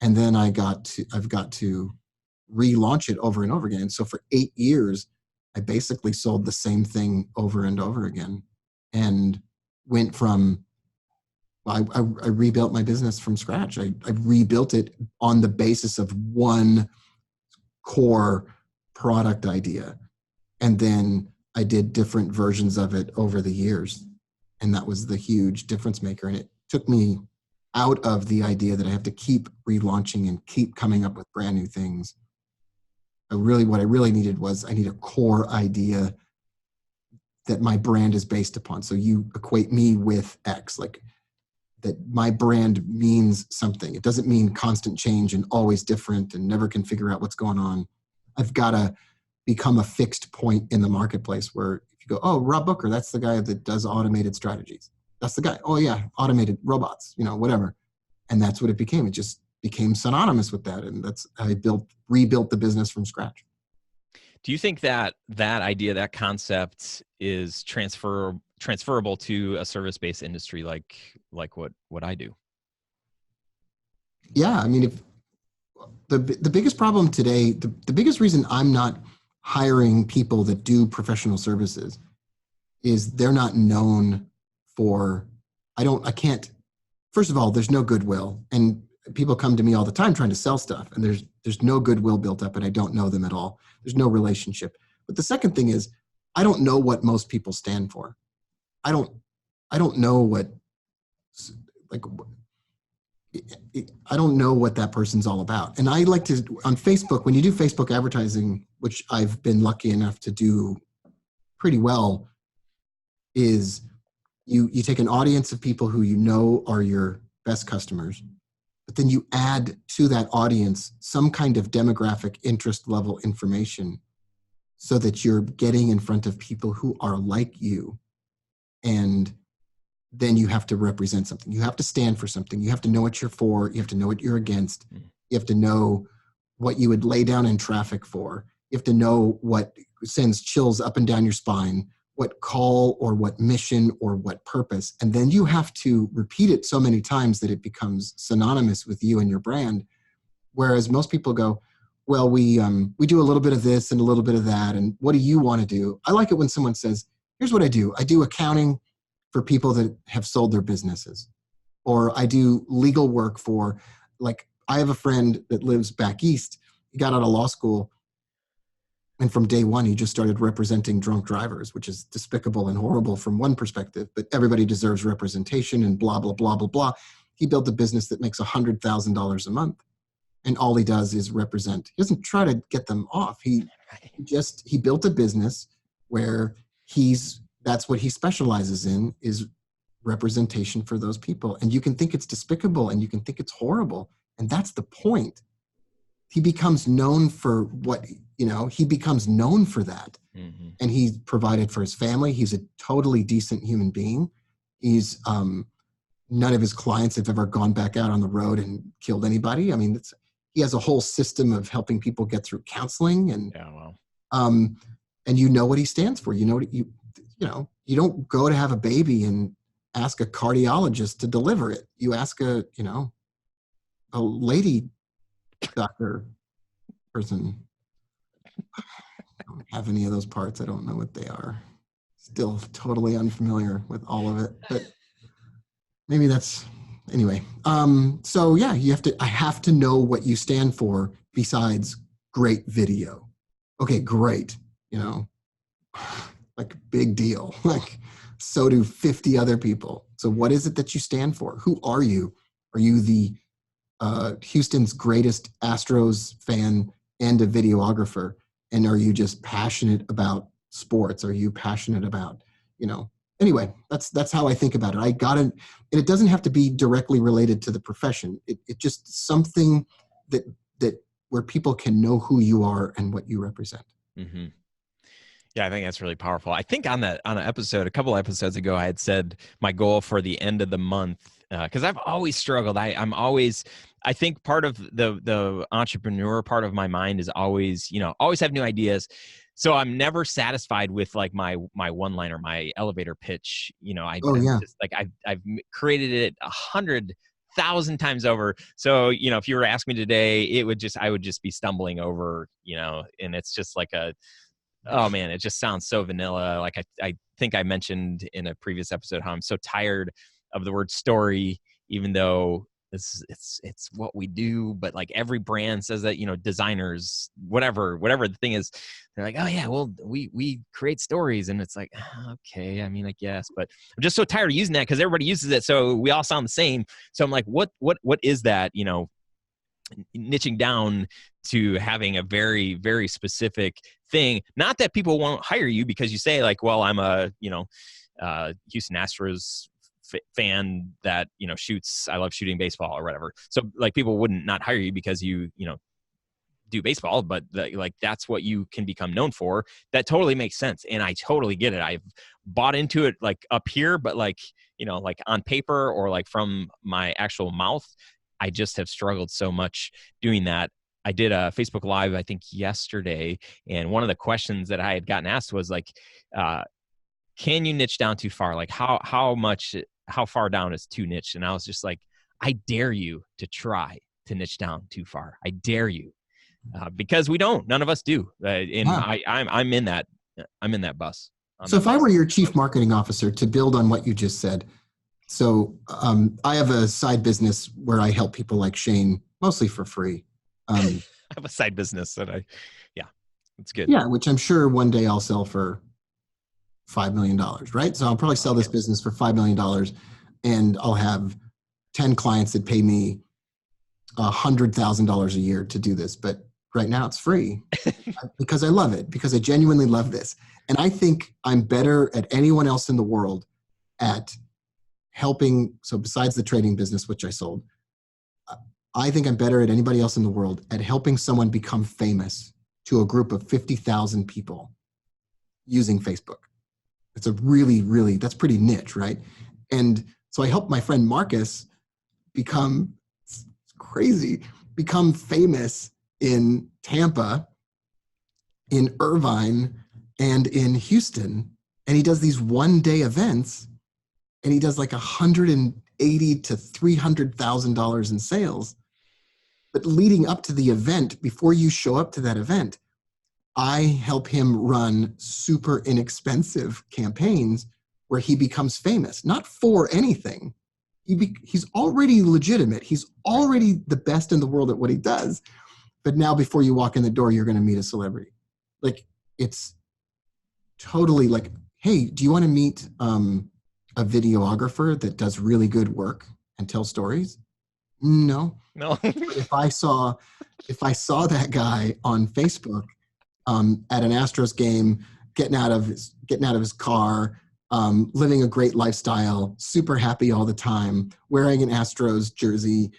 And then I've got to relaunch it over and over again. And so for 8 years, I basically sold the same thing over and over again, and went from, I rebuilt my business from scratch. I rebuilt it on the basis of one core product idea. And then I did different versions of it over the years. And that was the huge difference maker. And it took me out of the idea that I have to keep relaunching and keep coming up with brand new things. What I really needed was, I need a core idea that my brand is based upon. So you equate me with X, like that my brand means something. It doesn't mean constant change and always different and never can figure out what's going on. I've got to become a fixed point in the marketplace where if you go, oh, Rob Booker, that's the guy that does automated strategies. That's the guy. Oh yeah, automated robots, whatever. And that's what it became. It just became synonymous with that. And that's how I rebuilt the business from scratch. Do you think that idea, that concept is transferable to a service-based industry like what I do? Yeah, I mean, if the biggest problem today, the biggest reason I'm not hiring people that do professional services is they're not known for, I can't, first of all, there's no goodwill, and people come to me all the time trying to sell stuff, and there's no goodwill built up, and I don't know them at all. There's no relationship. But the second thing is, I don't know what most people stand for. I don't know what, like, I don't know what that person's all about. And I like to, on Facebook, when you do Facebook advertising, which I've been lucky enough to do pretty well, is you take an audience of people who you know are your best customers, but then you add to that audience some kind of demographic interest level information so that you're getting in front of people who are like you. And then you have to represent something. You have to stand for something. You have to know what you're for. You have to know what you're against. You have to know what you would lay down in traffic for. You have to know what sends chills up and down your spine, what call or what mission or what purpose. And then you have to repeat it so many times that it becomes synonymous with you and your brand. Whereas most people go, well, we do a little bit of this and a little bit of that. And what do you want to do? I like it when someone says, here's what I do. I do accounting for people that have sold their businesses. Or I do legal work for, like, I have a friend that lives back east. He got out of law school, and from day one, he just started representing drunk drivers, which is despicable and horrible from one perspective, but everybody deserves representation and blah, blah, blah, blah, blah. He built a business that makes $100,000 a month, and all he does is represent. He doesn't try to get them off. He built a business where that's what he specializes in, is representation for those people. And you can think it's despicable and you can think it's horrible. And that's the point. He becomes known for he becomes known for that. Mm-hmm. And he provided for his family. He's a totally decent human being. He's, none of his clients have ever gone back out on the road and killed anybody. I mean, he has a whole system of helping people get through counseling, and, and you know what he stands for. You know what you don't go to have a baby and ask a cardiologist to deliver it. You ask a lady doctor person. I don't have any of those parts. I don't know what they are. Still totally unfamiliar with all of it, but maybe that's, anyway. So yeah, I have to know what you stand for besides great video. Okay, great. Like, big deal. Like, so do 50 other people. So what is it that you stand for? Who are you? Are you the Houston's greatest Astros fan and a videographer? And are you just passionate about sports? Are you passionate about, anyway, that's how I think about it. And it doesn't have to be directly related to the profession. It just something that where people can know who you are and what you represent. Mm-hmm. Yeah, I think that's really powerful. I think on an episode, a couple episodes ago, I had said my goal for the end of the month, because I've always struggled. I think part of the entrepreneur part of my mind is always have new ideas. So I'm never satisfied with like my one-liner, my elevator pitch. Just like I've created it 100,000 times over. So, if you were to ask me today, I would just be stumbling over, and it's just like oh man, it just sounds so vanilla. Like I think I mentioned in a previous episode how I'm so tired of the word story, even though it's what we do. But like every brand says that, designers, whatever the thing is, they're like, oh yeah, well we create stories, and it's like, okay, I mean, I guess, but I'm just so tired of using that because everybody uses it, so we all sound the same. So I'm like, what is that? Niching down to having a very, very specific thing. Not that people won't hire you because you say like, well, I'm a, Houston Astros fan that, I love shooting baseball or whatever. So like people wouldn't not hire you because you do baseball, but that's what you can become known for. That totally makes sense. And I totally get it. I've bought into it like up here, but like on paper or like from my actual mouth, I just have struggled so much doing that. I did a Facebook Live, I think yesterday, and one of the questions that I had gotten asked was like, can you niche down too far? Like how far down is too niche? And I was just like, I dare you to try to niche down too far. I dare you, because none of us do. And wow. I'm in that bus. So if I were your chief marketing officer, to build on what you just said, so I have a side business where I help people like Shane, mostly for free. I have a side business that it's good. Yeah, which I'm sure one day I'll sell for $5 million, right? So I'll probably sell this business for $5 million, and I'll have 10 clients that pay me $100,000 a year to do this, but right now it's free because I love it, because I genuinely love this. And I think I'm better at anyone else in the world at helping. So besides the trading business, which I sold, I think I'm better at anybody else in the world at helping someone become famous to a group of 50,000 people using Facebook. It's a really, really, that's pretty niche, right? And so I helped my friend Marcus become, it's crazy, become famous in Tampa, in Irvine, and in Houston. And he does these one-day events, and he does like $180,000 to $300,000 in sales. But leading up to the event, before you show up to that event, I help him run super inexpensive campaigns where he becomes famous, not for anything. He's already legitimate. He's already the best in the world at what he does. But now before you walk in the door, you're going to meet a celebrity. Like, it's totally like, hey, do you want to meet a videographer that does really good work and tells stories? No. But if I saw that guy on Facebook at an Astros game, getting out of his car, living a great lifestyle, super happy all the time, wearing an Astros jersey,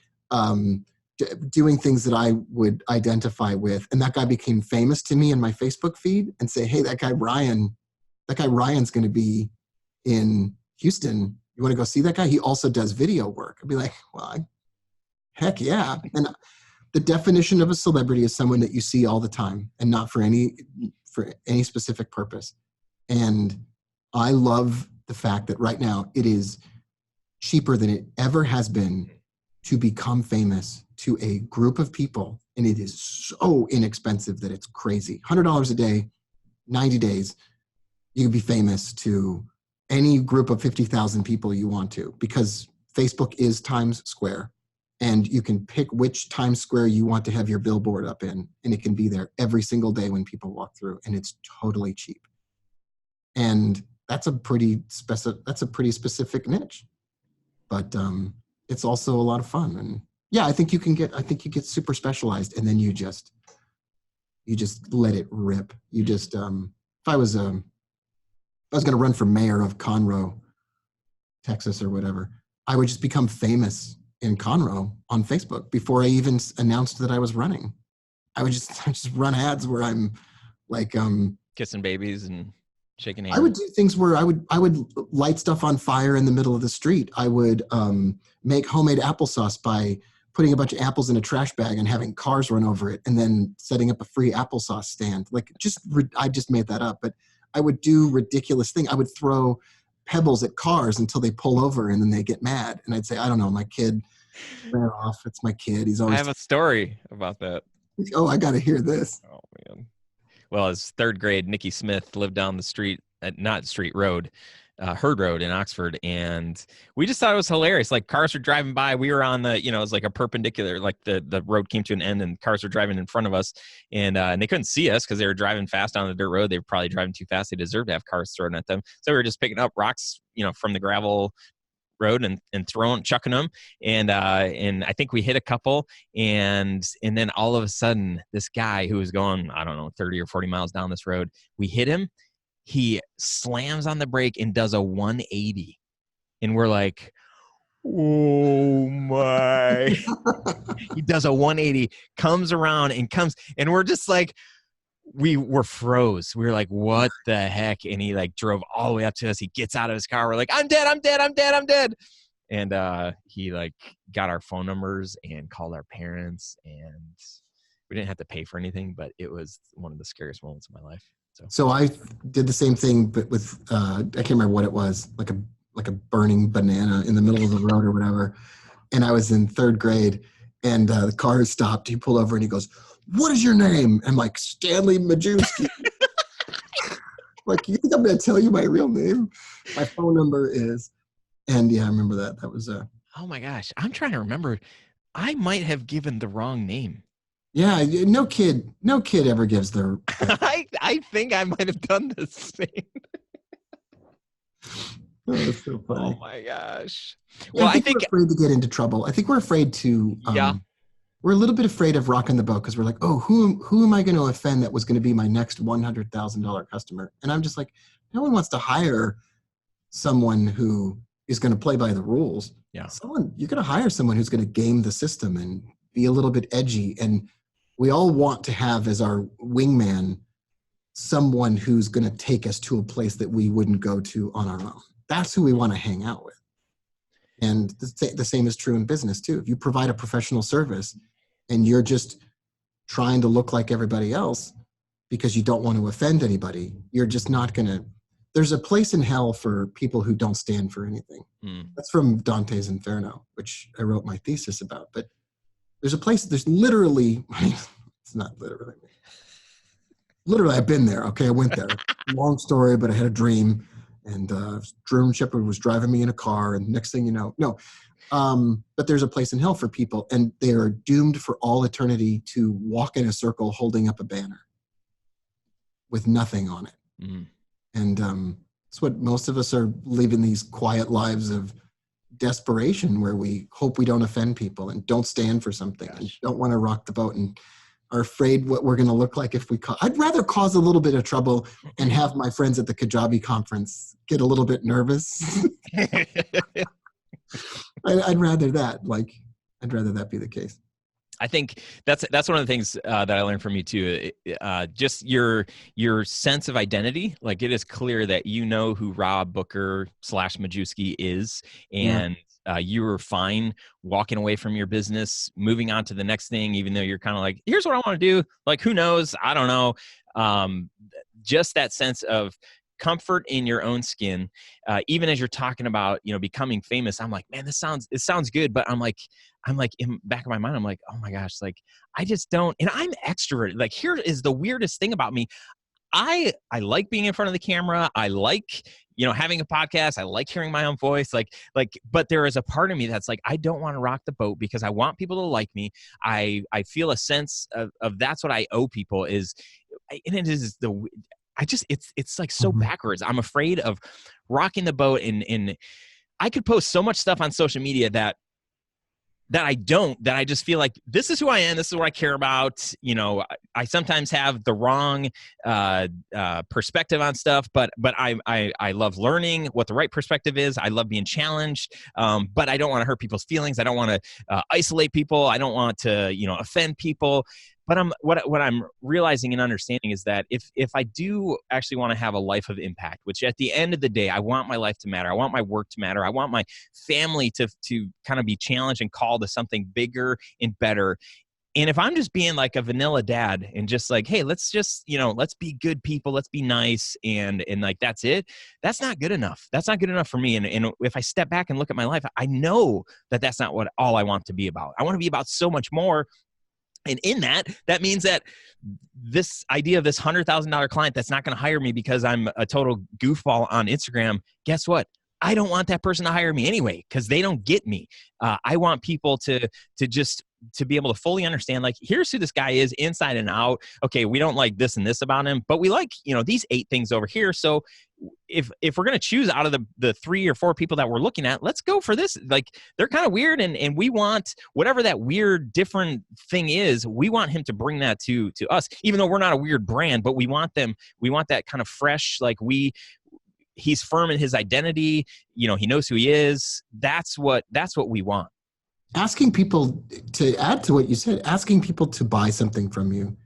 doing things that I would identify with, and that guy became famous to me in my Facebook feed, and say, hey, that guy Ryan's going to be in Houston. You want to go see that guy? He also does video work. I'd be like, well, heck yeah. And the definition of a celebrity is someone that you see all the time and not for any specific purpose. And I love the fact that right now it is cheaper than it ever has been to become famous to a group of people. And it is so inexpensive that it's crazy. $100 a day, 90 days, you can be famous to any group of 50,000 people you want to, because Facebook is Times Square. And you can pick which Times Square you want to have your billboard up in, and it can be there every single day when people walk through, and it's totally cheap. And that's a pretty specific niche, but it's also a lot of fun. And yeah, I think you get super specialized, and then you just let it rip. You just if I was going to run for mayor of Conroe, Texas, or whatever, I would just become famous in Conroe on Facebook before I even announced that I was running. I would just run ads where I'm like kissing babies and shaking hands. I would do things where I would light stuff on fire in the middle of the street. I would make homemade applesauce by putting a bunch of apples in a trash bag and having cars run over it, and then setting up a free applesauce stand. Like, I just made that up, but I would do ridiculous things. I would throw pebbles at cars until they pull over, and then they get mad. And I'd say, I don't know, my kid ran off. It's my kid. He's always. I have a story about that. Oh, I got to hear this. Oh man. Well, as third grade, Nikki Smith lived down the street, Herd Road in Oxford, and we just thought it was hilarious. Like, cars were driving by. We were on the, it was like a perpendicular, like the road came to an end, and cars were driving in front of us, and they couldn't see us because they were driving fast on the dirt road. They were probably driving too fast. They deserved to have cars thrown at them. So we were just picking up rocks, from the gravel road and chucking them. And I think we hit a couple, and then all of a sudden, this guy who was going, I don't know, 30 or 40 miles down this road, we hit him. He slams on the brake and does a 180. And we're like, oh my. He does a 180, comes around and we're just like, we were froze. We were like, what the heck? And he like drove all the way up to us. He gets out of his car. We're like, I'm dead. And he like got our phone numbers and called our parents, and we didn't have to pay for anything, but it was one of the scariest moments of my life. So I did the same thing, but with I can't remember what it was, like a burning banana in the middle of the road or whatever. And I was in third grade, and the car stopped. He pulled over and he goes, "What is your name?" I'm like, "Stanley Majewski." Like, you think I'm going to tell you my real name? My phone number is, and yeah, I remember that. That was oh my gosh, I'm trying to remember. I might have given the wrong name. Yeah, no kid ever gives their. I think I might have done the same. Oh, that's so funny. Oh my gosh. Yeah, Well, I think we're afraid to get into trouble. I think we're afraid to. Yeah. we're a little bit afraid of rocking the boat because we're like, oh, who am I going to offend that was going to be my next $100,000 customer? And I'm just like, no one wants to hire someone who is going to play by the rules. Yeah. You're going to hire someone who's going to game the system and be a little bit edgy. And we all want to have as our wingman someone who's going to take us to a place that we wouldn't go to on our own. That's who we want to hang out with. And the same is true in business too. If you provide a professional service and you're just trying to look like everybody else because you don't want to offend anybody, you're just not going to. There's a place in hell for people who don't stand for anything. That's from Dante's Inferno, which I wrote my thesis about. But there's literally, it's not literally. Literally, I've been there. Okay, I went there. Long story, but I had a dream. And German Shepherd was driving me in a car. And next thing you know, no. But there's a place in hell for people. And they are doomed for all eternity to walk in a circle holding up a banner with nothing on it. And that's what most of us are living, these quiet lives of desperation where we hope we don't offend people and don't stand for something and don't want to rock the boat and are afraid what we're going to look like if we I'd rather cause a little bit of trouble and have my friends at the Kajabi conference get a little bit nervous. I'd rather that be the case. I think that's one of the things that I learned from you too. Just your sense of identity. Like, it is clear that you know who Rob Booker / Majewski is, and you were fine walking away from your business, moving on to the next thing, even though you're kind of like, here's what I want to do. Like, who knows? I don't know. Just that sense of comfort in your own skin. Even as you're talking about, becoming famous, I'm like, man, it sounds good. But I'm like in the back of my mind, I'm like, oh my gosh, like, I just don't, and I'm extroverted. Like, here is the weirdest thing about me. I like being in front of the camera. I like, having a podcast. I like hearing my own voice. But there is a part of me that's like, I don't want to rock the boat because I want people to like me. I feel a sense of that's what I owe people and it is it's like so backwards. I'm afraid of rocking the boat and I could post so much stuff on social media that I just feel like this is who I am. This is what I care about. I sometimes have the wrong perspective on stuff, but I love learning what the right perspective is. I love being challenged, but I don't want to hurt people's feelings. I don't want to isolate people. I don't want to, offend people. But what I'm realizing and understanding is that if I do actually want to have a life of impact, which at the end of the day, I want my life to matter. I want my work to matter. I want my family to kind of be challenged and called to something bigger and better. And if I'm just being like a vanilla dad and just like, hey, let's just, let's be good people. Let's be nice. And like, that's it. That's not good enough. That's not good enough for me. And if I step back and look at my life, I know that that's not what all I want to be about. I want to be about so much more. And in that means that this idea of this $100,000 client that's not going to hire me because I'm a total goofball on Instagram, guess what? I don't want that person to hire me anyway because they don't get me. I want people to be able to fully understand, like, here's who this guy is inside and out. Okay, we don't like this and this about him, but we like, these 8 things over here. So if we're going to choose out of the 3 or 4 people that we're looking at, let's go for this. Like, they're kind of weird and we want whatever that weird different thing is, we want him to bring that to us, even though we're not a weird brand, but we want that kind of fresh, like he's firm in his identity. He knows who he is. That's what we want. Asking people, to add to what you said, asking people to buy something from you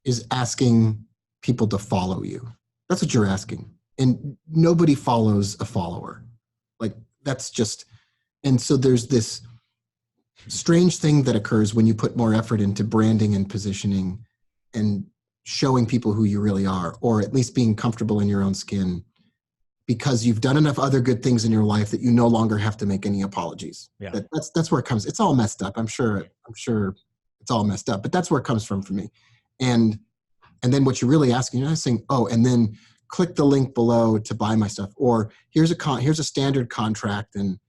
is asking people to follow you. That's what you're asking. And nobody follows a follower. Like, that's just, and so there's this strange thing that occurs when you put more effort into branding and positioning and showing people who you really are, or at least being comfortable in your own skin, because you've done enough other good things in your life that you no longer have to make any apologies. Yeah. That's where it comes. It's all messed up. I'm sure it's all messed up, but that's where it comes from for me. And then what you're really asking, you're not saying, oh, and then click the link below to buy my stuff, or here's a standard contract, and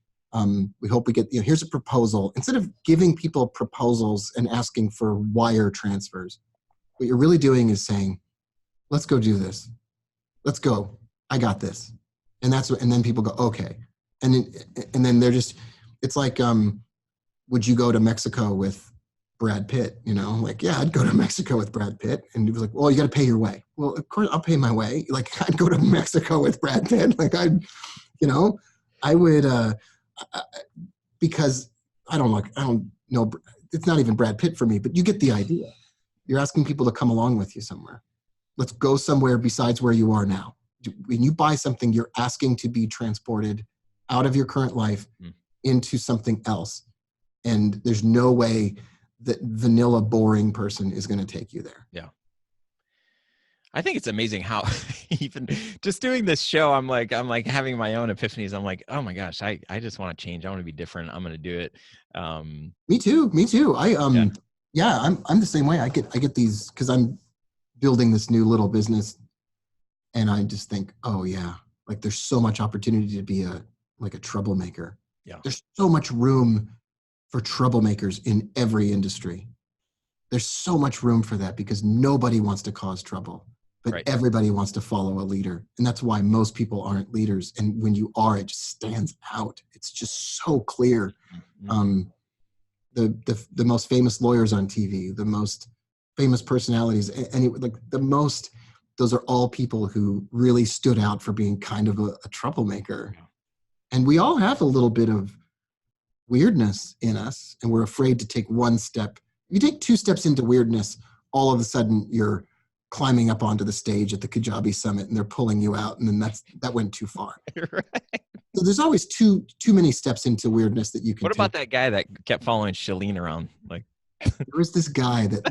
we hope we get, here's a proposal. Instead of giving people proposals and asking for wire transfers, what you're really doing is saying, let's go do this. Let's go. I got this. And then people go, okay. And then they're just, it's like, would you go to Mexico with Brad Pitt, like, yeah, I'd go to Mexico with Brad Pitt. And he was like, well, you got to pay your way. Well, of course I'll pay my way. Like, I'd go to Mexico with Brad Pitt. Like, I would, because I don't know. It's not even Brad Pitt for me, but you get the idea. You're asking people to come along with you somewhere. Let's go somewhere besides where you are now. When you buy something, you're asking to be transported out of your current life into something else. And there's no way that vanilla, boring person is going to take you there. Yeah. I think it's amazing how even just doing this show, I'm like having my own epiphanies. I'm like, oh my gosh, I just want to change. I want to be different. I'm going to do it. Me too. I'm the same way. I get these, cause I'm building this new little business, and I just think, oh yeah, like there's so much opportunity to be a troublemaker. Yeah. There's so much room for troublemakers in every industry. There's so much room for that because nobody wants to cause trouble, but Right. everybody wants to follow a leader. And that's why most people aren't leaders. And when you are, it just stands out. It's just so clear. Mm-hmm. The most famous lawyers on TV, the most famous personalities, those are all people who really stood out for being kind of a troublemaker. Yeah. And we all have a little bit of weirdness in us, and we're afraid to take one step. If you take 2 steps into weirdness, all of a sudden you're climbing up onto the stage at the Kajabi Summit and they're pulling you out, and then that went too far. Right. So there's always too many steps into weirdness that you can What take. about that guy that kept following Shalene around? Like, there was this guy that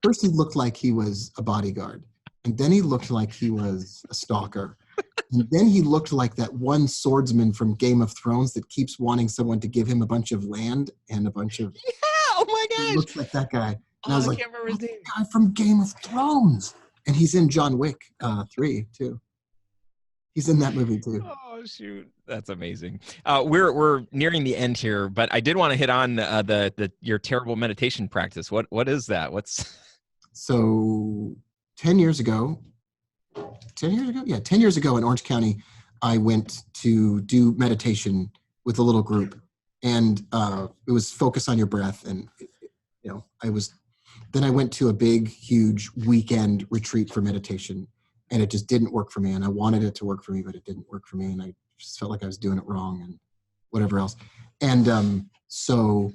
first he looked like he was a bodyguard, and then he looked like he was a stalker. And then he looked like that one swordsman from Game of Thrones that keeps wanting someone to give him a bunch of land and a bunch of... yeah, oh my gosh. He looks like that guy. And I was like, can't remember his name. Guy from Game of Thrones. And he's in John Wick 3 too. He's in that movie too. Oh shoot, that's amazing. We're nearing the end here, but I did want to hit on your terrible meditation practice. What is that? So 10 years ago in Orange County, I went to do meditation with a little group, and it was focus on your breath. And then I went to a big, huge weekend retreat for meditation, and it just didn't work for me. And I wanted it to work for me, but it didn't work for me. And I just felt like I was doing it wrong and whatever else. And so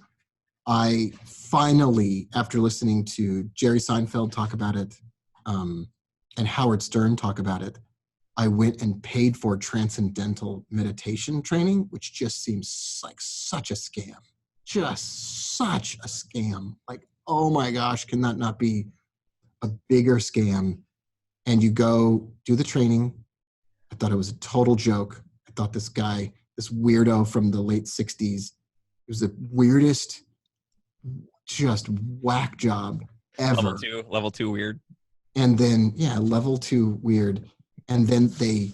I finally, after listening to Jerry Seinfeld talk about it, and Howard Stern talk about it, I went and paid for transcendental meditation training, which just seems like such a scam. Just such a scam. Like, oh my gosh, can that not be a bigger scam? And you go do the training. I thought it was a total joke. I thought this guy, this weirdo from the late 60s, it was the weirdest, just whack job ever. Level two weird. And then, level 2 weird. And then they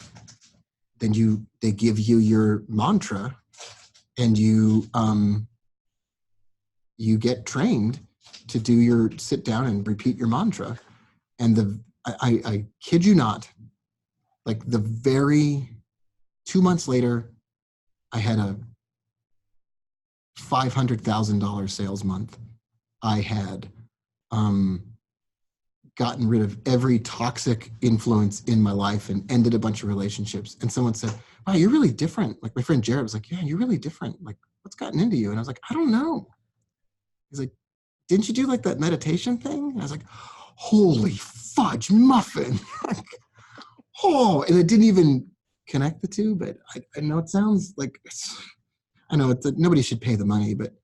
give you your mantra, and you get trained to do your sit down and repeat your mantra. And I kid you not, like the very 2 months later, I had a $500,000 sales month. I had gotten rid of every toxic influence in my life and ended a bunch of relationships. And someone said, wow, you're really different. Like my friend Jared was like, yeah, you're really different. Like, what's gotten into you? And I was like, I don't know. He's like, didn't you do like that meditation thing? And I was like, holy fudge muffin. Like, oh, and it didn't even connect the two, but I know it sounds like, nobody should pay the money, but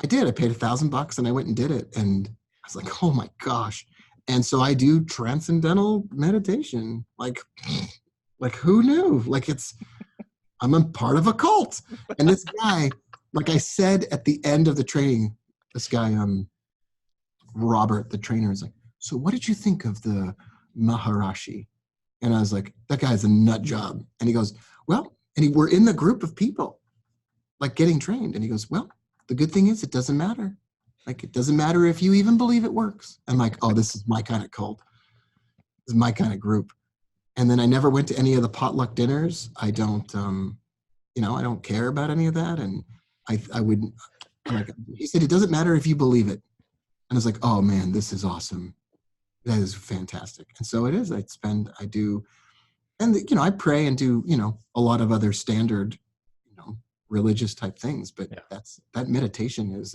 I did. I paid $1,000 and I went and did it. And I was like, oh my gosh. And so I do transcendental meditation. Like who knew? Like I'm a part of a cult. And this guy, like I said at the end of the training, this guy, Robert, the trainer, is like, so what did you think of the Maharishi? And I was like, that guy's a nut job. And he goes, well, we're in the group of people, like getting trained. And he goes, well, the good thing is it doesn't matter. Like, it doesn't matter if you even believe it works. I'm like, oh, this is my kind of cult. This is my kind of group. And then I never went to any of the potluck dinners. I don't, I don't care about any of that. And I wouldn't, like, he said, it doesn't matter if you believe it. And it's like, oh man, this is awesome. That is fantastic. And so it is. I do, and I pray and do, a lot of other standard, religious type things. But Yeah. that meditation is,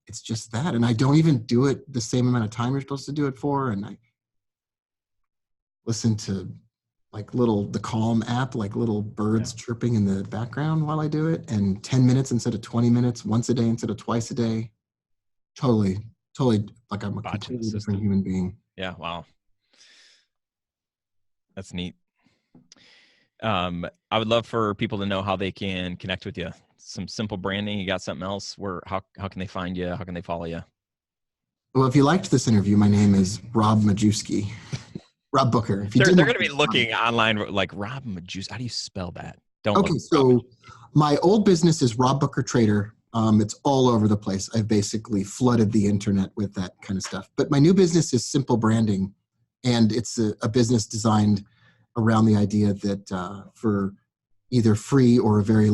it's just that. And I don't even do it the same amount of time you're supposed to do it for. And I listen to like the Calm app, like little birds chirping in the background while I do it. And 10 minutes instead of 20 minutes, once a day instead of twice a day. Totally like I'm a completely different human being. Yeah. Wow. That's neat. I would love for people to know how they can connect with you. Some simple branding. You got something else how can they find you? How can they follow you? Well, if you liked this interview, my name is Rob Majewski. Rob Booker. If they're going to be looking online like Rob Majewski. How do you spell that? Okay, so my old business is Rob Booker Trader. It's all over the place. I've basically flooded the internet with that kind of stuff. But my new business is Simple Branding, and it's a business designed around the idea that for either free or a very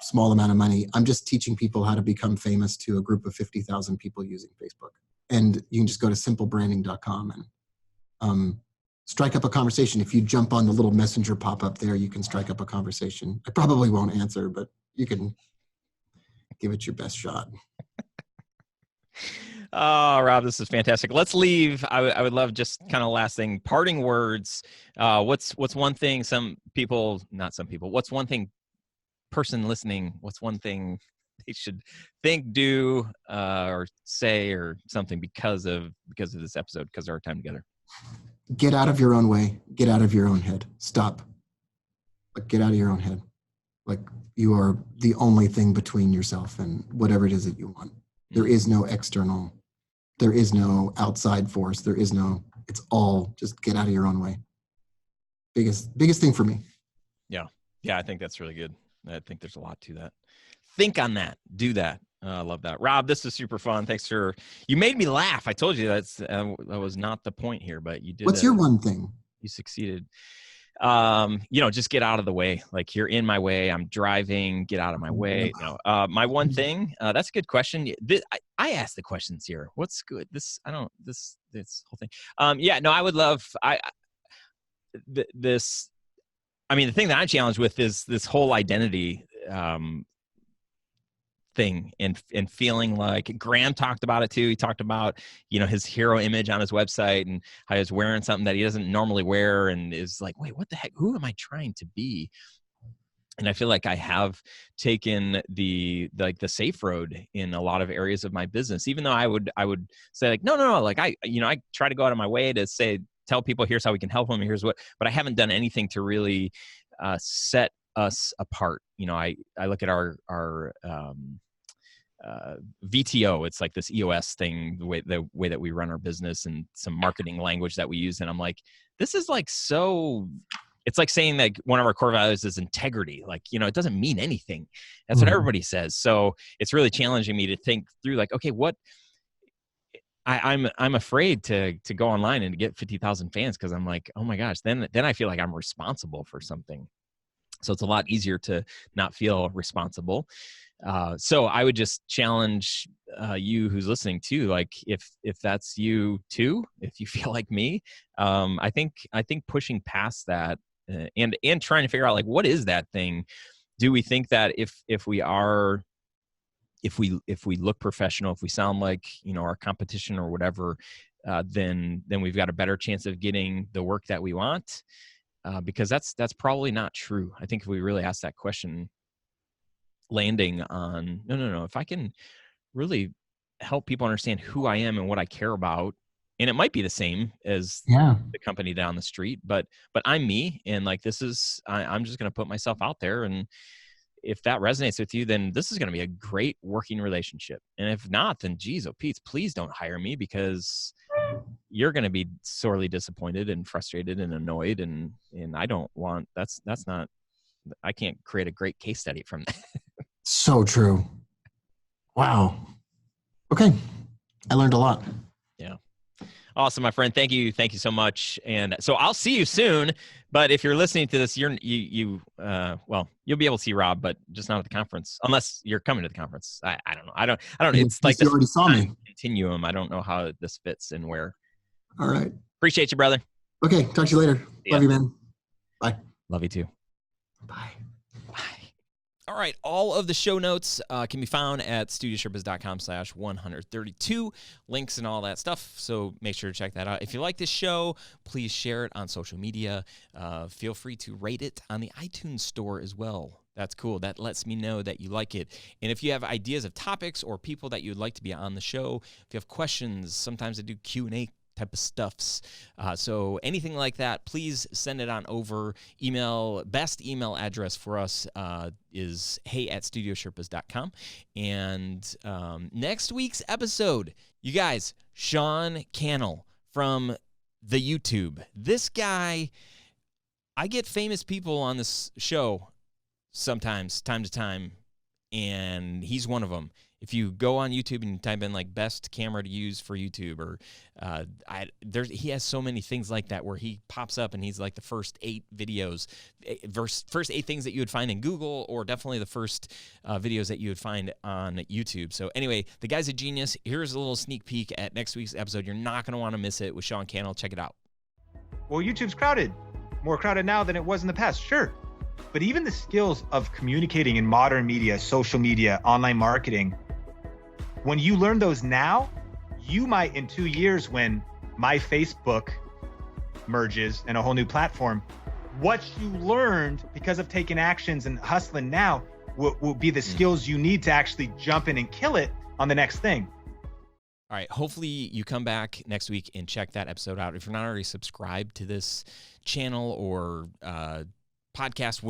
small amount of money, I'm just teaching people how to become famous to a group of 50,000 people using Facebook. And you can just go to simplebranding.com and strike up a conversation. If you jump on the little messenger pop-up there, you can strike up a conversation. I probably won't answer, but you can give it your best shot. Oh, Rob, this is fantastic. Let's leave. I would love just kind of last thing, parting words. What's one thing what's one thing person listening, what's one thing they should think, do, or say or something because of this episode, because of our time together? Get out of your own way. Get out of your own head. Stop. Like, get out of your own head. Like, you are the only thing between yourself and whatever it is that you want. There is no external, there is no outside force. It's all just get out of your own way. Biggest thing for me. Yeah. Yeah. I think that's really good. I think there's a lot to that. Think on that. Do that. I love that. Rob, this is super fun. Thanks you made me laugh. I told you that was not the point here, but you did. What's your one thing? You succeeded. Just get out of the way. Like, you're in my way. I'm driving. Get out of my way. My one thing. That's a good question. I asked the questions here. What's good? This whole thing. I would love. The thing that I'm challenged with is this whole identity thing, and feeling like Graham talked about it too. He talked about, his hero image on his website and how he's wearing something that he doesn't normally wear, and is like, wait, what the heck? Who am I trying to be? And I feel like I have taken the safe road in a lot of areas of my business, even though I would say like, no. Like I try to go out of my way to tell people, here's how we can help them. But I haven't done anything to really set us apart. I look at our VTO. It's like this EOS thing, the way that we run our business, and some marketing language that we use. And I'm like, this is like so. It's like saying like one of our core values is integrity. Like, it doesn't mean anything. That's what everybody says. So it's really challenging me to think through like, okay, what I'm afraid to go online and to get 50,000 fans, because I'm like, oh my gosh, then I feel like I'm responsible for something. So it's a lot easier to not feel responsible. So I would just challenge you who's listening too, like if that's you too, if you feel like me, I think pushing past that and trying to figure out like, what is that thing? Do we think that if we look professional, if we sound like, our competition or whatever, then we've got a better chance of getting the work that we want? Because that's probably not true. I think if we really ask that question, landing on, no, if I can really help people understand who I am and what I care about, and it might be the same as the company down the street, but I'm me, and like, I'm just going to put myself out there, and if that resonates with you, then this is going to be a great working relationship. And if not, then geez, oh Pete, please don't hire me, because you're going to be sorely disappointed and frustrated and annoyed. And I don't want, that's not, I can't create a great case study from that. So true. Wow. Okay. I learned a lot. Yeah. Awesome, my friend. Thank you. Thank you so much. And so I'll see you soon. But if you're listening to this, you'll be able to see Rob, but just not at the conference, unless you're coming to the conference. I don't know. I don't know. It's like you already saw me. Continuum. I don't know how this fits and where. All right. Appreciate you, brother. Okay. Talk to you later. Love you, man. Bye. Love you too. Bye. All right. All of the show notes can be found at studiosherpas.com/132. Links and all that stuff. So make sure to check that out. If you like this show, please share it on social media. Feel free to rate it on the iTunes store as well. That's cool. That lets me know that you like it. And if you have ideas of topics or people that you'd like to be on the show, if you have questions, sometimes I do Q&A type of stuffs. So anything like that, please send it on over. Best email address for us is hey@studiosherpas.com. And next week's episode, you guys, Sean Cannell from the YouTube. This guy, I get famous people on this show sometimes, time to time, and he's one of them. If you go on YouTube and type in like best camera to use for YouTube, or he has so many things like that where he pops up and he's like the first 8 videos, first 8 things that you would find in Google, or definitely the first videos that you would find on YouTube. So anyway, the guy's a genius. Here's a little sneak peek at next week's episode. You're not going to want to miss it with Sean Cannell. Check it out. Well, YouTube's crowded, more crowded now than it was in the past, sure. But even the skills of communicating in modern media, social media, online marketing, when you learn those now, you might in 2 years, when my Facebook merges and a whole new platform, what you learned because of taking actions and hustling now will be the skills you need to actually jump in and kill it on the next thing. All right. Hopefully you come back next week and check that episode out. If you're not already subscribed to this channel or podcast,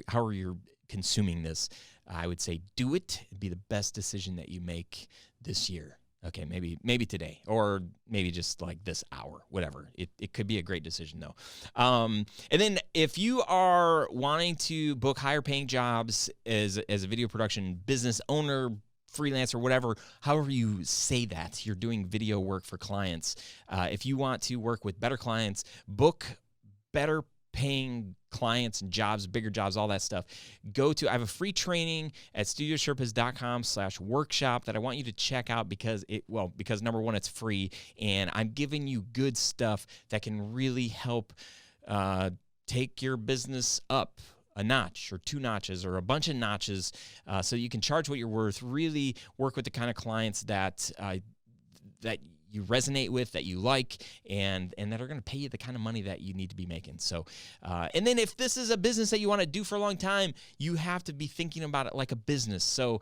however you're consuming this, I would say do it. It'd be the best decision that you make this year. Okay, maybe today, or maybe just like this hour, whatever. It could be a great decision though. And then if you are wanting to book higher paying jobs as a video production business owner, freelancer, whatever, however you say that, you're doing video work for clients. If you want to work with better clients, book better paying clients and jobs, bigger jobs, all that stuff, I have a free training at studiosherpas.com/workshop that I want you to check out because number one, it's free, and I'm giving you good stuff that can really help take your business up a notch or 2 notches or a bunch of notches, so you can charge what you're worth, really work with the kind of clients that you resonate with, that you like, and that are going to pay you the kind of money that you need to be making. So, and then if this is a business that you want to do for a long time, you have to be thinking about it like a business. So,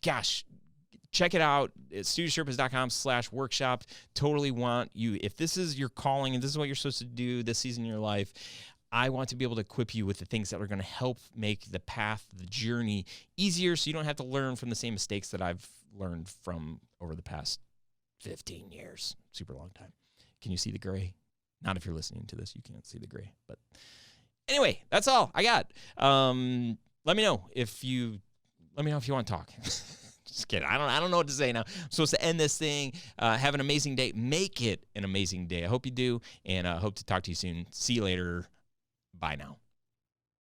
check it out. It's studiosherpas.com/workshop. Totally want you, if this is your calling and this is what you're supposed to do this season in your life, I want to be able to equip you with the things that are going to help make the path, the journey easier, so you don't have to learn from the same mistakes that I've learned from over the past 15 years. Super long time. Can you see the gray? Not if you're listening to this. You can't see the gray. But anyway, that's all I got. Let me know if you want to talk. Just kidding. I don't know what to say now. I'm supposed to end this thing. Have an amazing day. Make it an amazing day. I hope you do, and I hope to talk to you soon. See you later. Bye now.